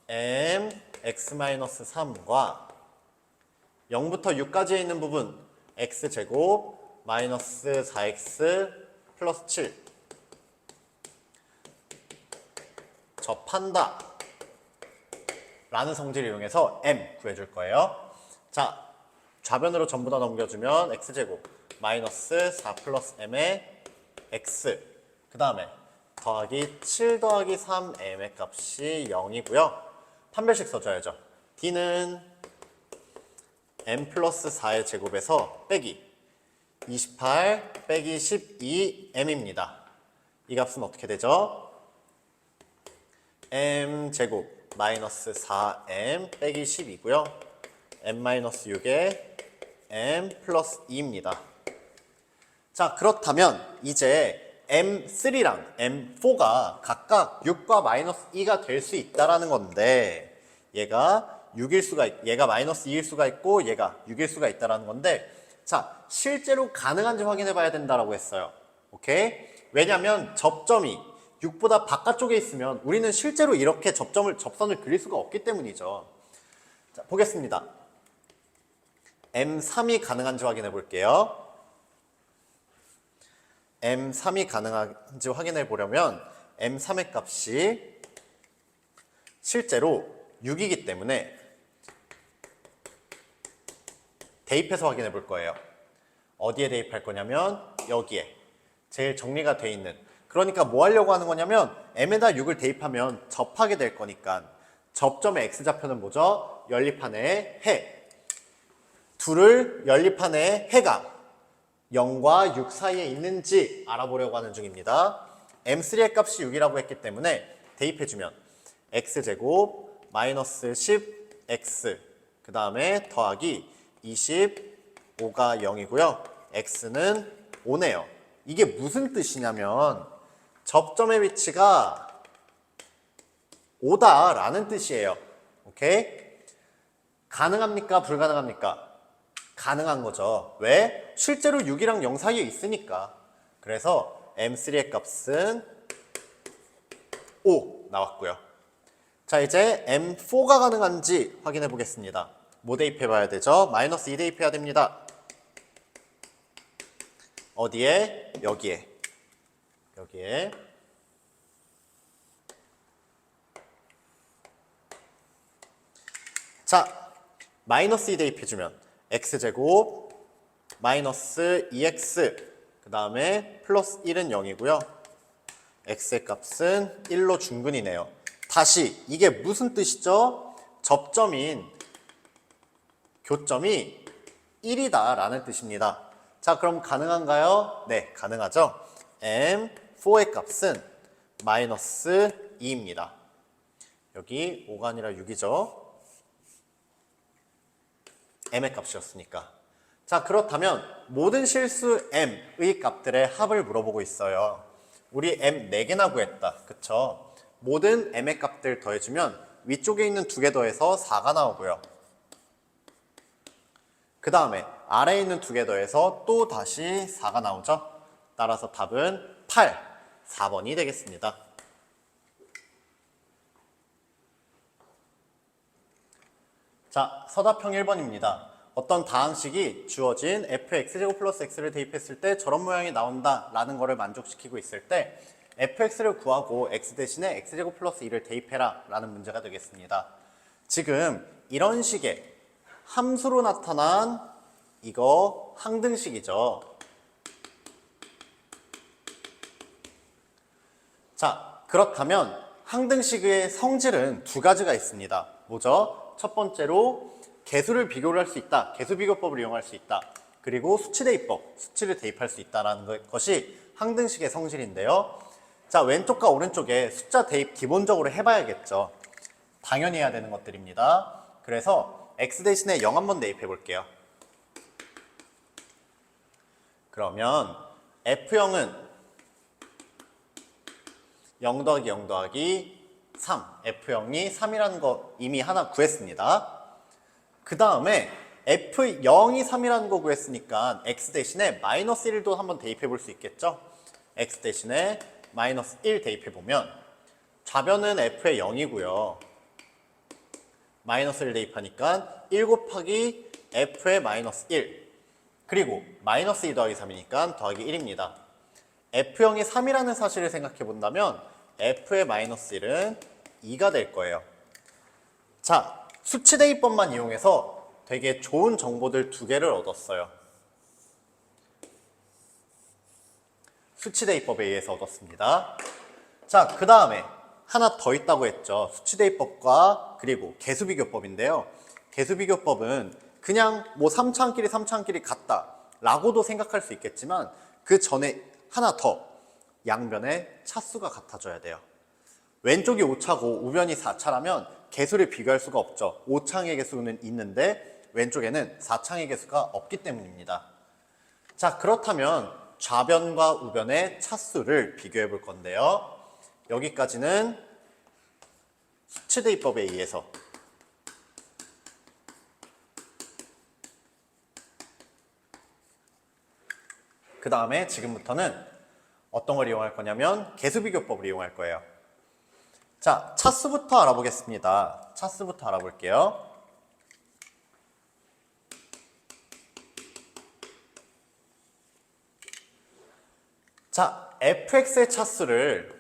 m x-3과 0부터 6까지에 있는 부분 x제곱 마이너스 4x 플러스 7 접한다 라는 성질을 이용해서 m 구해줄 거예요. 자, 좌변으로 전부 다 넘겨주면 x제곱 마이너스 4 플러스 m의 x 그 다음에 더하기 7 더하기 3m의 값이 0이고요. 판별식 써줘야죠. d는 m 플러스 4의 제곱에서 빼기 28 빼기 12m입니다. 이 값은 어떻게 되죠? m 제곱 마이너스 4m 빼기 10이고요. m 마이너스 6에 m 플러스 2입니다. 자, 그렇다면 이제 M3랑 M4가 각각 6과 마이너스 2가 될 수 있다라는 건데 얘가 6일 수가 얘가 마이너스 2일 수가 있고 얘가 6일 수가 있다라는 건데 자, 실제로 가능한지 확인해 봐야 된다라고 했어요. 오케이? 왜냐면 접점이 6보다 바깥쪽에 있으면 우리는 실제로 이렇게 접선을 그릴 수가 없기 때문이죠. 자, 보겠습니다. M3이 가능한지 확인해 볼게요. M3이 가능한지 확인해 보려면 M3의 값이 실제로 6이기 때문에 대입해서 확인해 볼 거예요. 어디에 대입할 거냐면 여기에 제일 정리가 돼 있는, 그러니까 뭐 하려고 하는 거냐면 m에다 6을 대입하면 접하게 될 거니까 접점의 x좌표는 뭐죠? 연립한의 해. 둘을 연립한의 해가 0과 6 사이에 있는지 알아보려고 하는 중입니다. M3의 값이 6이라고 했기 때문에 대입해주면 x제곱 마이너스 10x 그 다음에 더하기 25가 0이고요. x는 5네요. 이게 무슨 뜻이냐면 접점의 위치가 5다라는 뜻이에요. 오케이? 가능합니까? 불가능합니까? 가능한 거죠. 왜? 실제로 6이랑 0 사이에 있으니까. 그래서 M3의 값은 5 나왔고요. 자, 이제 M4가 가능한지 확인해 보겠습니다. 뭐 대입해 봐야 되죠? 마이너스 2 대입해야 됩니다. 어디에? 여기에. 여기에. 자, 마이너스 2 대입해주면 x제곱 마이너스 2x 그 다음에 플러스 1은 0이고요. x의 값은 1로 중근이네요. 다시 이게 무슨 뜻이죠? 접점인 교점이 1이다 라는 뜻입니다. 자, 그럼 가능한가요? 네, 가능하죠. M4의 값은 마이너스 2입니다. 여기 5가 아니라 6이죠. m의 값이었으니까. 자, 그렇다면 모든 실수 m의 값들의 합을 물어보고 있어요. 우리 m 4개나 구했다. 그쵸? 모든 m의 값들 더해주면 위쪽에 있는 2개 더해서 4가 나오고요. 그 다음에 아래에 있는 2개 더해서 또 다시 4가 나오죠. 따라서 답은 8, 4번이 되겠습니다. 자, 서답형 1번입니다. 어떤 다항식이 주어진 fx제곱 플러스 x를 대입했을 때 저런 모양이 나온다 라는 거를 만족시키고 있을 때 fx를 구하고 x 대신에 x제곱 플러스 2를 대입해라 라는 문제가 되겠습니다. 지금 이런 식의 함수로 나타난 이거 항등식이죠. 자, 그렇다면 항등식의 성질은 두 가지가 있습니다. 뭐죠? 첫 번째로 개수를 비교를 할 수 있다. 개수비교법을 이용할 수 있다. 그리고 수치대입법, 수치를 대입할 수 있다는 것이 항등식의 성질인데요. 자, 왼쪽과 오른쪽에 숫자 대입 기본적으로 해봐야겠죠. 당연히 해야 되는 것들입니다. 그래서 x 대신에 0 한번 대입해 볼게요. 그러면 F0은 0 더하기 0 더하기 3, F0이 3이라는 거 이미 하나 구했습니다. 그 다음에 F0이 3이라는 거 구했으니까 x 대신에 마이너스 1도 한번 대입해 볼 수 있겠죠? x 대신에 마이너스 1 대입해 보면 좌변은 F의 0이고요. 마이너스 1 대입하니까 1 곱하기 F의 마이너스 1 그리고 마이너스 2 더하기 3이니까 더하기 1입니다. F0이 3이라는 사실을 생각해 본다면 F의 마이너스 1은 2가 될 거예요. 자, 수치대입법만 이용해서 되게 좋은 정보들 2개를 얻었어요. 수치대입법에 의해서 얻었습니다. 자, 그 다음에 하나 더 있다고 했죠. 수치대입법과 그리고 개수비교법인데요. 개수비교법은 그냥 뭐 3차항끼리 3차항끼리 같다 라고도 생각할 수 있겠지만 그 전에 하나 더 양변의 차수가 같아져야 돼요. 왼쪽이 5차고 우변이 4차라면 개수를 비교할 수가 없죠. 5창의 개수는 있는데 왼쪽에는 4창의 개수가 없기 때문입니다. 자, 그렇다면 좌변과 우변의 차수를 비교해 볼 건데요. 여기까지는 수치대입법에 의해서 그 다음에 지금부터는 어떤 걸 이용할 거냐면 개수비교법을 이용할 거예요. 자, 차수부터 알아보겠습니다. 차수부터 알아볼게요. 자, fx의 차수를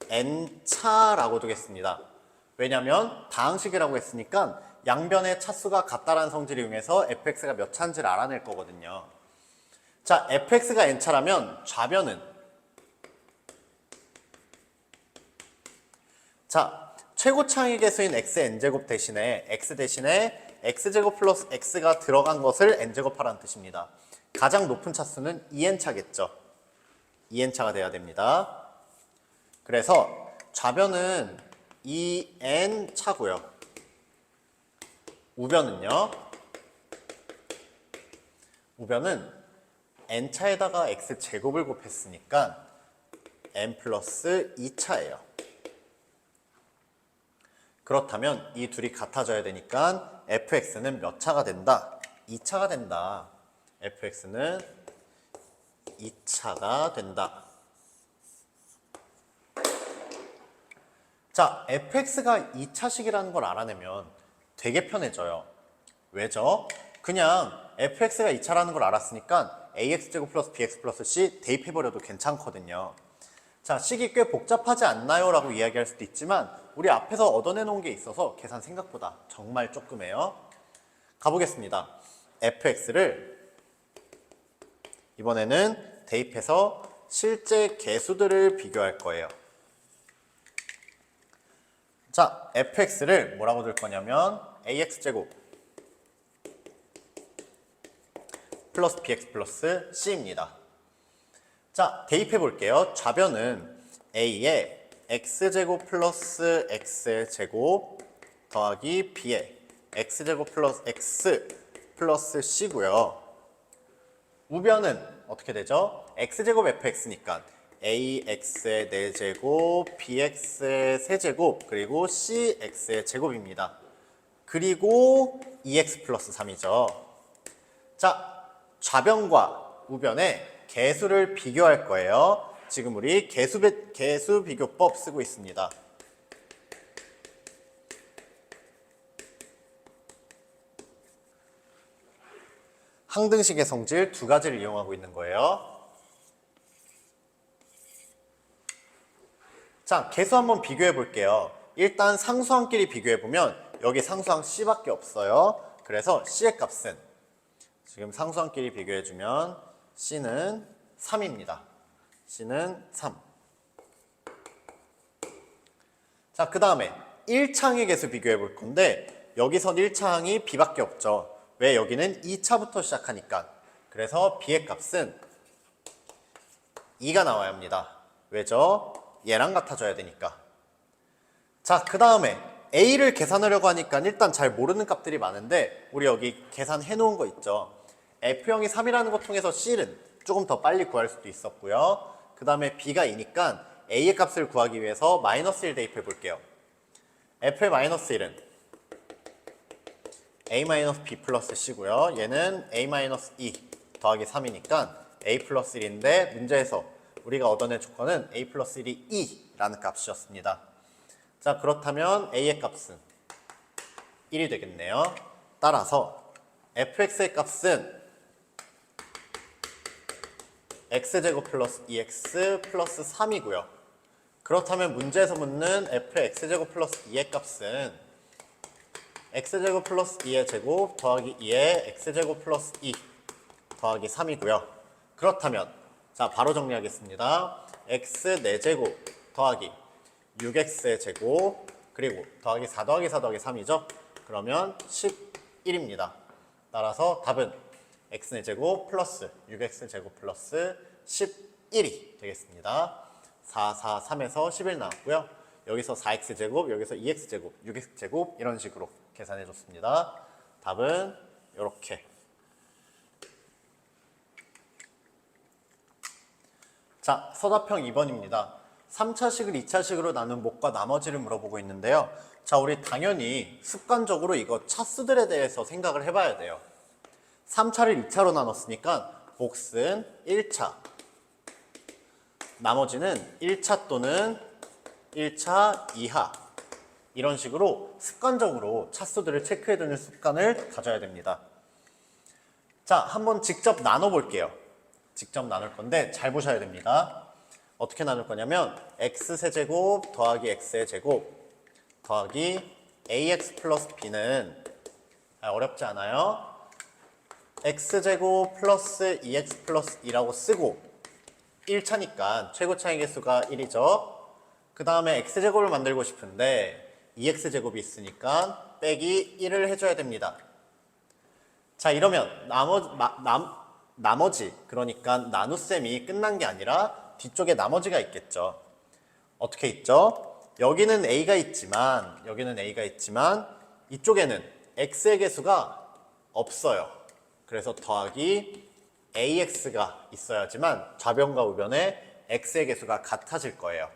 n차라고 두겠습니다. 왜냐하면 다항식이라고 했으니까 양변의 차수가 같다라는 성질을 이용해서 fx가 몇 차인지를 알아낼 거거든요. 자, fx가 n차라면 좌변은 자, 최고차항의 개수인 xn제곱 대신에 x 대신에 x제곱 플러스 x가 들어간 것을 n제곱하라는 뜻입니다. 가장 높은 차수는 2n차겠죠. 2n차가 돼야 됩니다. 그래서 좌변은 2n차고요. 우변은요. 우변은 n차에다가 x제곱을 곱했으니까 n 플러스 2차예요. 그렇다면 이 둘이 같아져야 되니까 fx는 몇 차가 된다? 2차가 된다. fx는 2차가 된다. 자, fx가 2차식이라는 걸 알아내면 되게 편해져요. 왜죠? 그냥 fx가 2차라는 걸 알았으니까 ax제곱 플러스 bx 플러스 c 대입해버려도 괜찮거든요. 자, 식이 꽤 복잡하지 않나요? 라고 이야기할 수도 있지만 우리 앞에서 얻어내놓은 게 있어서 계산 생각보다 정말 조금해요. 가보겠습니다. fx를 이번에는 대입해서 실제 개수들을 비교할 거예요. 자, fx를 뭐라고 둘 거냐면 ax제곱 플러스 bx 플러스 c입니다. 자, 대입해 볼게요. 좌변은 a의 x제곱 플러스 x제곱 더하기 b의 x제곱 플러스 x 플러스 c고요. 우변은 어떻게 되죠? x제곱 fx니까 ax의 4제곱, bx의 3제곱, 그리고 cx의 제곱입니다. 그리고 2x 플러스 3이죠. 자, 좌변과 우변의 개수를 비교할 거예요. 지금 우리 개수 비교법 쓰고 있습니다. 항등식의 성질 두 가지를 이용하고 있는 거예요. 자, 개수 한번 비교해 볼게요. 일단 상수항끼리 비교해 보면 여기 상수항 c밖에 없어요. 그래서 c의 값은 지금 상수항끼리 비교해 주면 c는 3입니다. c는 3. 자, 그 다음에 1차항의 개수 비교해 볼 건데 여기선 1차항이 b밖에 없죠. 왜? 여기는 2차부터 시작하니까. 그래서 b의 값은 2가 나와야 합니다. 왜죠? 얘랑 같아져야 되니까. 자, 그 다음에 a를 계산하려고 하니까 일단 잘 모르는 값들이 많은데 우리 여기 계산해 놓은 거 있죠. f형이 3이라는 거 통해서 c는 조금 더 빨리 구할 수도 있었고요. 그 다음에 b가 2니까 a의 값을 구하기 위해서 마이너스 1 대입해 볼게요. f의 마이너스 1은 a-b 플러스 c고요. 얘는 a-2 더하기 3이니까 a 플러스 1인데 문제에서 우리가 얻어낸 조건은 a 플러스 1이 2라는 값이었습니다. 자, 그렇다면 a의 값은 1이 되겠네요. 따라서 fx의 값은 x제곱 플러스 2x 플러스 3이고요. 그렇다면 문제에서 묻는 f의 x제곱 플러스 2의 값은 x제곱 플러스 2의 제곱 더하기 2의 x제곱 플러스 2 더하기 3이고요. 그렇다면 자, 바로 정리하겠습니다. x 4제곱 더하기 6x의 제곱 그리고 더하기 4 더하기 4 더하기 3이죠. 그러면 11입니다. 따라서 답은 x 4제곱 플러스 6x 제곱 플러스 11이 되겠습니다. 4, 4, 3에서 11 나왔고요. 여기서 4x 제곱, 여기서 2x 제곱, 6x 제곱 이런 식으로 계산해 줬습니다. 답은 이렇게 자, 서답형 2번입니다. 3차식을 2차식으로 나눈 목과 나머지를 물어보고 있는데요. 자, 우리 당연히 습관적으로 이거 차수들에 대해서 생각을 해봐야 돼요. 3차를 2차로 나눴으니까 몫은 1차, 나머지는 1차 또는 1차 이하, 이런 식으로 습관적으로 차수들을 체크해두는 습관을 가져야 됩니다. 자, 한번 직접 나눠볼게요. 직접 나눌 건데 잘 보셔야 됩니다. 어떻게 나눌 거냐면 x세제곱 더하기 x의 제곱 더하기 ax 플러스 b는 어렵지 않아요? x제곱 플러스 2x 플러스 2라고 쓰고 1차니까 최고차의 개수가 1이죠. 그 다음에 x제곱을 만들고 싶은데 2x제곱이 있으니까 빼기 1을 해줘야 됩니다. 자, 이러면 나머지, 그러니까 나눗셈이 끝난 게 아니라 뒤쪽에 나머지가 있겠죠. 어떻게 있죠? 여기는 a가 있지만 이쪽에는 x의 개수가 없어요. 그래서 더하기 ax가 있어야지만 좌변과 우변에 x의 개수가 같아질 거예요.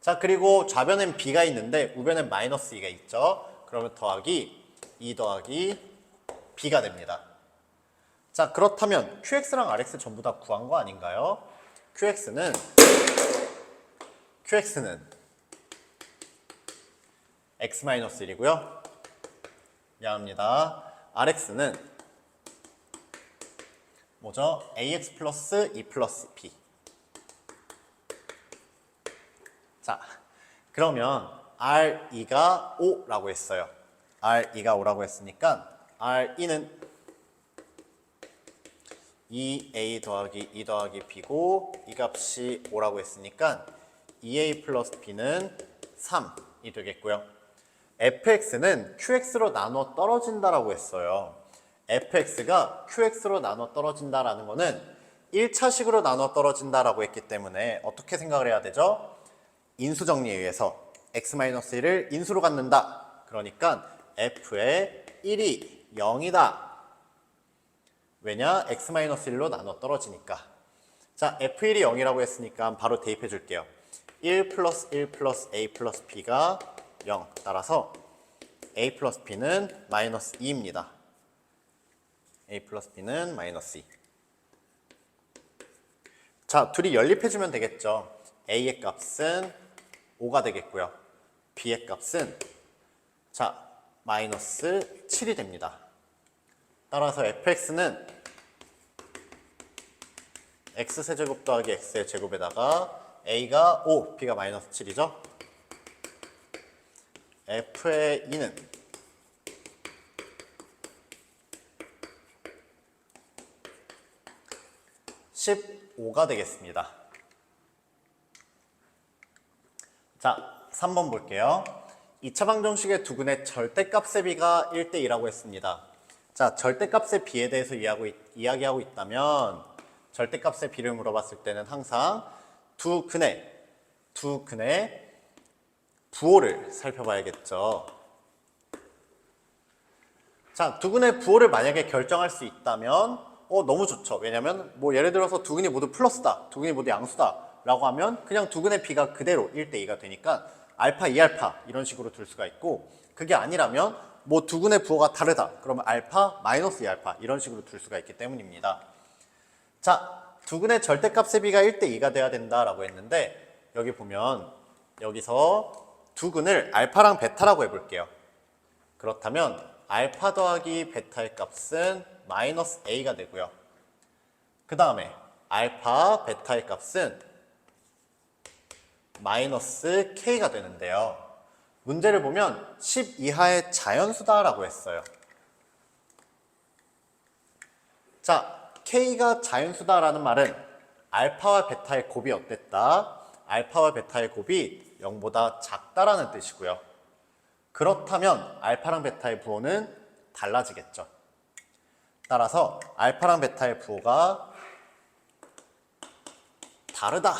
자, 그리고 좌변엔 b가 있는데 우변엔 마이너스 2가 있죠. 그러면 더하기 2 더하기 b가 됩니다. 자, 그렇다면 qx랑 rx 전부 다 구한 거 아닌가요? qx는 x-1이고요. 미안합니다. rx는 뭐죠? ax 플러스 2 플러스 b. 자, 그러면 R2가 5라고 했어요. R2가 5라고 했으니까 R2는 2a 더하기 2 더하기 b고 이 값이 5라고 했으니까 2a 플러스 b는 3이 되겠고요. fx는 qx로 나눠 떨어진다라고 했어요. fx가 qx로 나눠 떨어진다라는 거는 1차식으로 나눠 떨어진다라고 했기 때문에 어떻게 생각을 해야 되죠? 인수정리에 의해서 x-1을 인수로 갖는다. 그러니까 f의 1이 0이다. 왜냐? x-1로 나눠 떨어지니까. 자, f1이 0이라고 했으니까 바로 대입해 줄게요. 1 플러스 1 플러스 a 플러스 b가 0. 따라서 a 플러스 b는 마이너스 2입니다. a 플러스 b는 마이너스 2. 자, 둘이 연립해주면 되겠죠. a의 값은 5가 되겠고요. b의 값은 자, 마이너스 7이 됩니다. 따라서 fx는 x세제곱 더하기 x의 제곱에다가 a가 5, b가 마이너스 7이죠. f의 2는 15가 되겠습니다. 자, 3번 볼게요. 2차 방정식의 두근의 절대값의 비가 1대2라고 했습니다. 자, 절대값의 비에 대해서 이야기하고 있다면 절대값의 비를 물어봤을 때는 항상 두 근의 부호를 살펴봐야겠죠. 자, 두 근의 부호를 만약에 결정할 수 있다면 너무 좋죠. 왜냐면 뭐 예를 들어서 두 근이 모두 플러스다, 두 근이 모두 양수다 라고 하면 그냥 두 근의 비가 그대로 1대2가 되니까 알파, 2알파 이런 식으로 둘 수가 있고, 그게 아니라면 뭐 두 근의 부호가 다르다 그러면 알파, 마이너스 2알파 이런 식으로 둘 수가 있기 때문입니다. 자, 두 근의 절대값의 비가 1대2가 돼야 된다라고 했는데 여기 보면 여기서 두 근을 알파랑 베타라고 해볼게요. 그렇다면 알파 더하기 베타의 값은 마이너스 a가 되고요. 그 다음에 알파, 베타의 값은 마이너스 k가 되는데요. 문제를 보면 10 이하의 자연수다라고 했어요. 자, k가 자연수다라는 말은 알파와 베타의 곱이 어땠다? 알파와 베타의 곱이 0보다 작다라는 뜻이고요. 그렇다면 알파랑 베타의 부호는 달라지겠죠. 따라서 알파랑 베타의 부호가 다르다.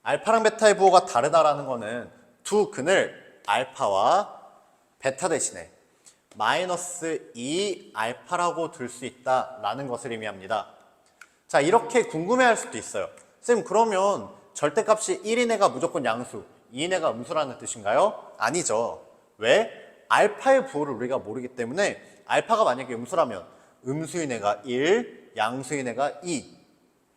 알파랑 베타의 부호가 다르다라는 거는 두 근을 알파와 베타 대신에 마이너스 2 알파라고 둘 수 있다라는 것을 의미합니다. 자, 이렇게 궁금해할 수도 있어요. 쌤, 그러면 절대값이 1인 애가 무조건 양수, 2인 애가 음수라는 뜻인가요? 아니죠. 왜? 알파의 부호를 우리가 모르기 때문에 알파가 만약에 음수라면 음수인 애가 1, 양수인 애가 2,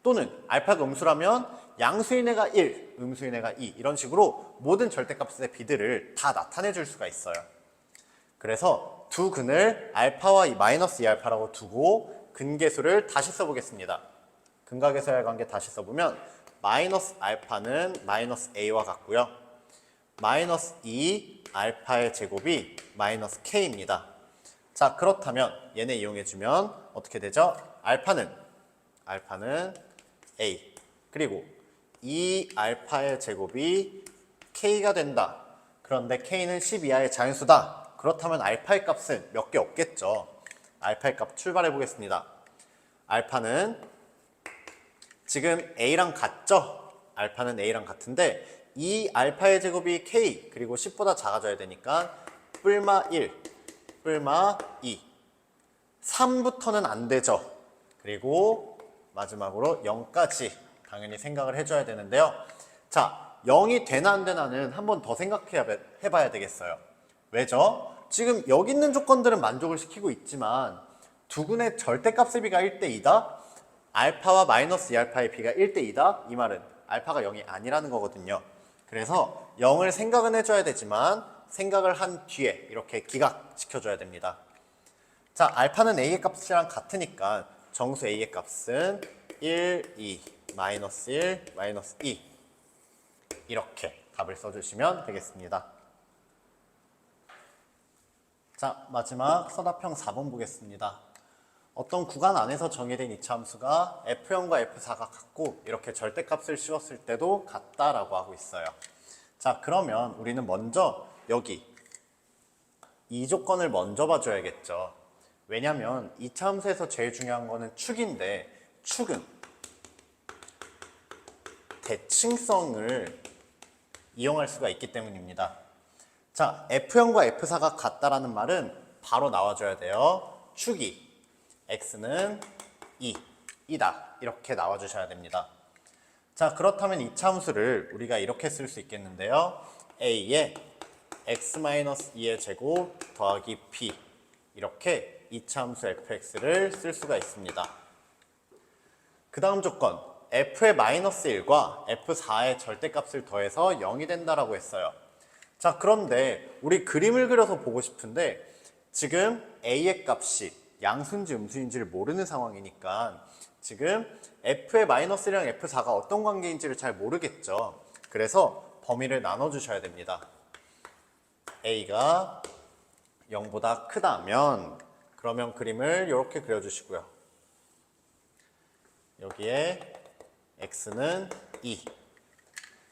또는 알파가 음수라면 양수인 애가 1, 음수인 애가 2, 이런 식으로 모든 절대값의 비들을 다 나타내 줄 수가 있어요. 그래서 두 근을 알파와 마이너스 2알파라고 두고 근계수를 다시 써보겠습니다. 근각에서의 관계 다시 써보면 마이너스 알파는 마이너스 a와 같고요. 마이너스 2 알파의 제곱이 마이너스 k입니다. 자, 그렇다면 얘네 이용해주면 어떻게 되죠? 알파는 a, 그리고 2 알파의 제곱이 k가 된다. 그런데 k는 10 이하의 자연수다. 그렇다면 알파의 값은 몇 개 없겠죠. 알파의 값 출발해 보겠습니다. 알파는 지금 a랑 같죠? 알파는 a랑 같은데 2 알파의 제곱이 k, 그리고 10보다 작아져야 되니까 뿔마 1, 뿔마 2, 3부터는 안 되죠. 그리고 마지막으로 0까지 당연히 생각을 해줘야 되는데요. 자, 0이 되나 안 되나는 한 번 더 생각해봐야 되겠어요. 왜죠? 지금 여기 있는 조건들은 만족을 시키고 있지만 두 근의 절대값의 비가 1대2다? 알파와 마이너스 2알파의 비가 1대2다? 이 말은 알파가 0이 아니라는 거거든요. 그래서 0을 생각은 해줘야 되지만 생각을 한 뒤에 이렇게 기각시켜줘야 됩니다. 자, 알파는 a의 값이랑 같으니까 정수 a의 값은 1, 2, 마이너스 1, 마이너스 2 이렇게 답을 써주시면 되겠습니다. 자, 마지막 서답형 4번 보겠습니다. 어떤 구간 안에서 정의된 이차함수가 F0과 F4가 같고 이렇게 절대값을 씌웠을 때도 같다라고 하고 있어요. 자, 그러면 우리는 먼저 여기 이 조건을 먼저 봐줘야겠죠. 왜냐면 이차함수에서 제일 중요한 거는 축인데 축은 대칭성을 이용할 수가 있기 때문입니다. 자, F0과 F4가 같다라는 말은 바로 나와줘야 돼요. 축이 x는 2이다. 이렇게 나와주셔야 됩니다. 자, 그렇다면 이차함수를 우리가 이렇게 쓸 수 있겠는데요. a에 x-2의 제곱 더하기 b, 이렇게 이차함수 fx를 쓸 수가 있습니다. 그 다음 조건, f의 마이너스 1과 f4의 절대값을 더해서 0이 된다라고 했어요. 자, 그런데 우리 그림을 그려서 보고 싶은데 지금 a의 값이 양수인지 음수인지를 모르는 상황이니까 지금 f의 마이너스 1이랑 f4가 어떤 관계인지를 잘 모르겠죠. 그래서 범위를 나눠주셔야 됩니다. a가 0보다 크다면 그러면 그림을 이렇게 그려주시고요. 여기에 x는 2.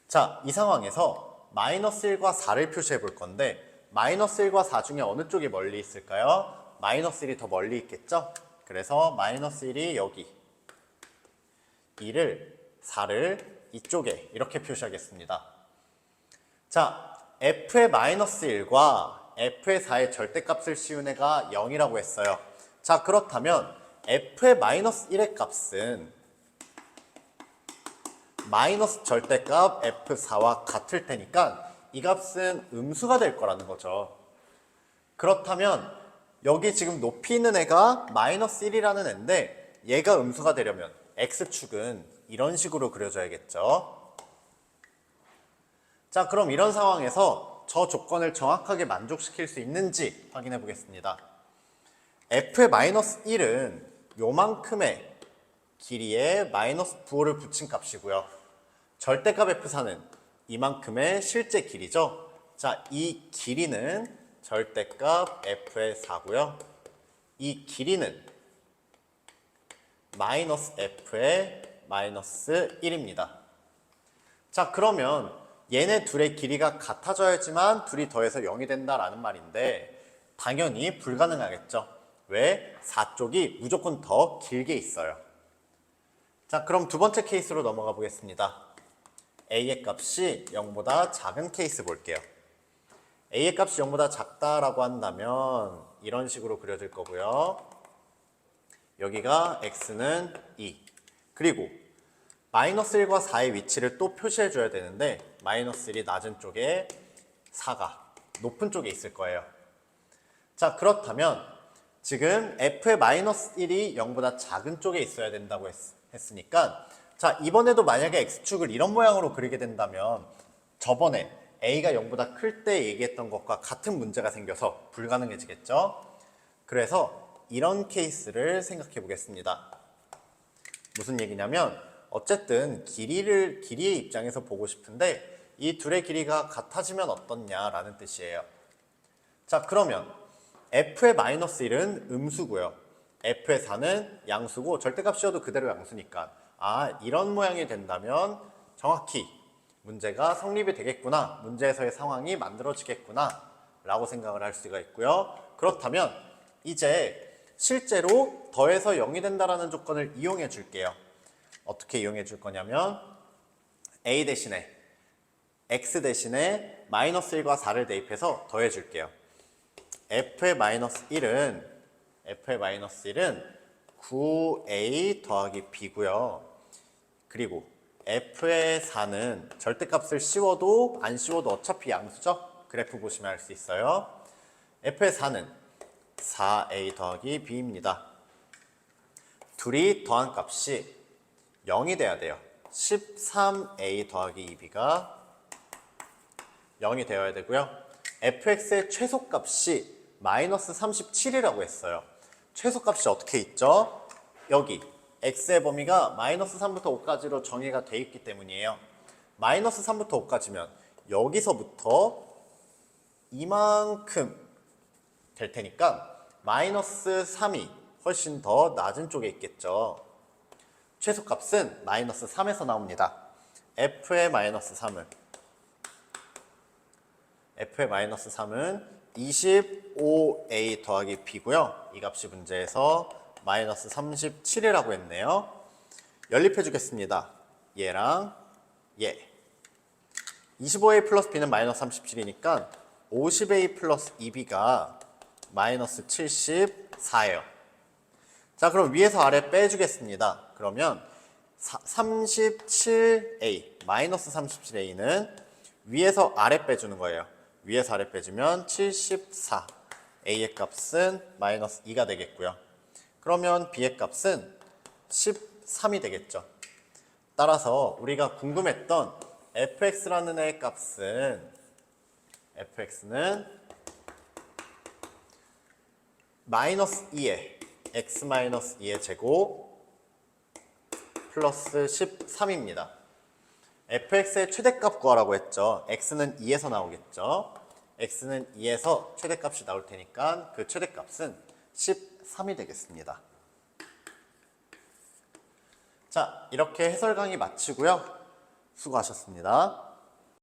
자, 이 상황에서 마이너스 1과 4를 표시해 볼 건데 마이너스 1과 4 중에 어느 쪽이 멀리 있을까요? 마이너스 1이 더 멀리 있겠죠? 그래서 마이너스 1이 여기, 2를, 4를 이쪽에 이렇게 표시하겠습니다. 자, f의 마이너스 1과 f의 4의 절대값을 씌운 애가 0이라고 했어요. 자, 그렇다면 f의 마이너스 1의 값은 마이너스 절대값 f4와 같을 테니까 이 값은 음수가 될 거라는 거죠. 그렇다면 여기 지금 높이 있는 애가 마이너스 1이라는 애인데 얘가 음수가 되려면 x축은 이런 식으로 그려줘야겠죠. 자, 그럼 이런 상황에서 저 조건을 정확하게 만족시킬 수 있는지 확인해 보겠습니다. f의 마이너스 1은 요만큼의 길이에 마이너스 부호를 붙인 값이고요. 절대값 f4는 이만큼의 실제 길이죠. 자, 이 길이는 절대값 f의 4고요. 이 길이는 마이너스 f의 마이너스 1입니다. 자, 그러면 얘네 둘의 길이가 같아져야지만 둘이 더해서 0이 된다라는 말인데 당연히 불가능하겠죠. 왜? 4쪽이 무조건 더 길게 있어요. 자, 그럼 두 번째 케이스로 넘어가 보겠습니다. a의 값이 0보다 작은 케이스 볼게요. a의 값이 0보다 작다라고 한다면 이런 식으로 그려질 거고요. 여기가 x는 2, 그리고 마이너스 1과 4의 위치를 또 표시해 줘야 되는데 마이너스 1이 낮은 쪽에 4가 높은 쪽에 있을 거예요. 자, 그렇다면 지금 f의 마이너스 1이 0보다 작은 쪽에 있어야 된다고 했으니까 자, 이번에도 만약에 x축을 이런 모양으로 그리게 된다면 저번에 a가 0보다 클 때 얘기했던 것과 같은 문제가 생겨서 불가능해지겠죠. 그래서 이런 케이스를 생각해 보겠습니다. 무슨 얘기냐면 어쨌든 길이의 입장에서 보고 싶은데 이 둘의 길이가 같아지면 어떻냐라는 뜻이에요. 자, 그러면 f의 마이너스 1은 음수고요. f의 4는 양수고 절대값 씌워도 그대로 양수니까 이런 모양이 된다면 정확히 문제가 성립이 되겠구나, 문제에서의 상황이 만들어지겠구나 라고 생각을 할 수가 있고요. 그렇다면 이제 실제로 더해서 0이 된다라는 조건을 이용해 줄게요. 어떻게 이용해 줄 거냐면 a 대신에 x 대신에 마이너스 1과 4를 대입해서 더해 줄게요. f의 마이너스 1은 9a 더하기 b고요. 그리고 f의 4는 절대값을 씌워도 안 씌워도 어차피 양수죠? 그래프 보시면 알 수 있어요. f의 4는 4a 더하기 b입니다. 둘이 더한 값이 0이 돼야 돼요. 13a 더하기 2b가 0이 되어야 되고요. fx의 최소값이 마이너스 37이라고 했어요. 최소값이 어떻게 있죠? 여기 x의 범위가 마이너스 3부터 5까지로 정의가 돼 있기 때문이에요. 마이너스 3부터 5까지면 여기서부터 이만큼 될 테니까 마이너스 3이 훨씬 더 낮은 쪽에 있겠죠. 최소값은 마이너스 3에서 나옵니다. f의 마이너스 3은 25a 더하기 b고요. 이 값이 문제에서 마이너스 37이라고 했네요. 연립해 주겠습니다. 얘랑 얘. 25a 플러스 b는 마이너스 37이니까 50a 플러스 2b가 마이너스 74예요. 자, 그럼 위에서 아래 빼주겠습니다. 그러면 37a, 마이너스 37a는 위에서 아래 빼주는 거예요. 위에서 아래 빼주면 74, a의 값은 마이너스 2가 되겠고요. 그러면 b의 값은 13이 되겠죠. 따라서 우리가 궁금했던 fx라는 애의 값은 fx는 마이너스 2에 x 마이너스 2의 제곱 플러스 13입니다. fx의 최대값 구하라고 했죠. x는 2에서 나오겠죠. x는 2에서 최대값이 나올 테니까 그 최대값은 13이 되겠습니다. 자, 이렇게 해설 강의 마치고요. 수고하셨습니다.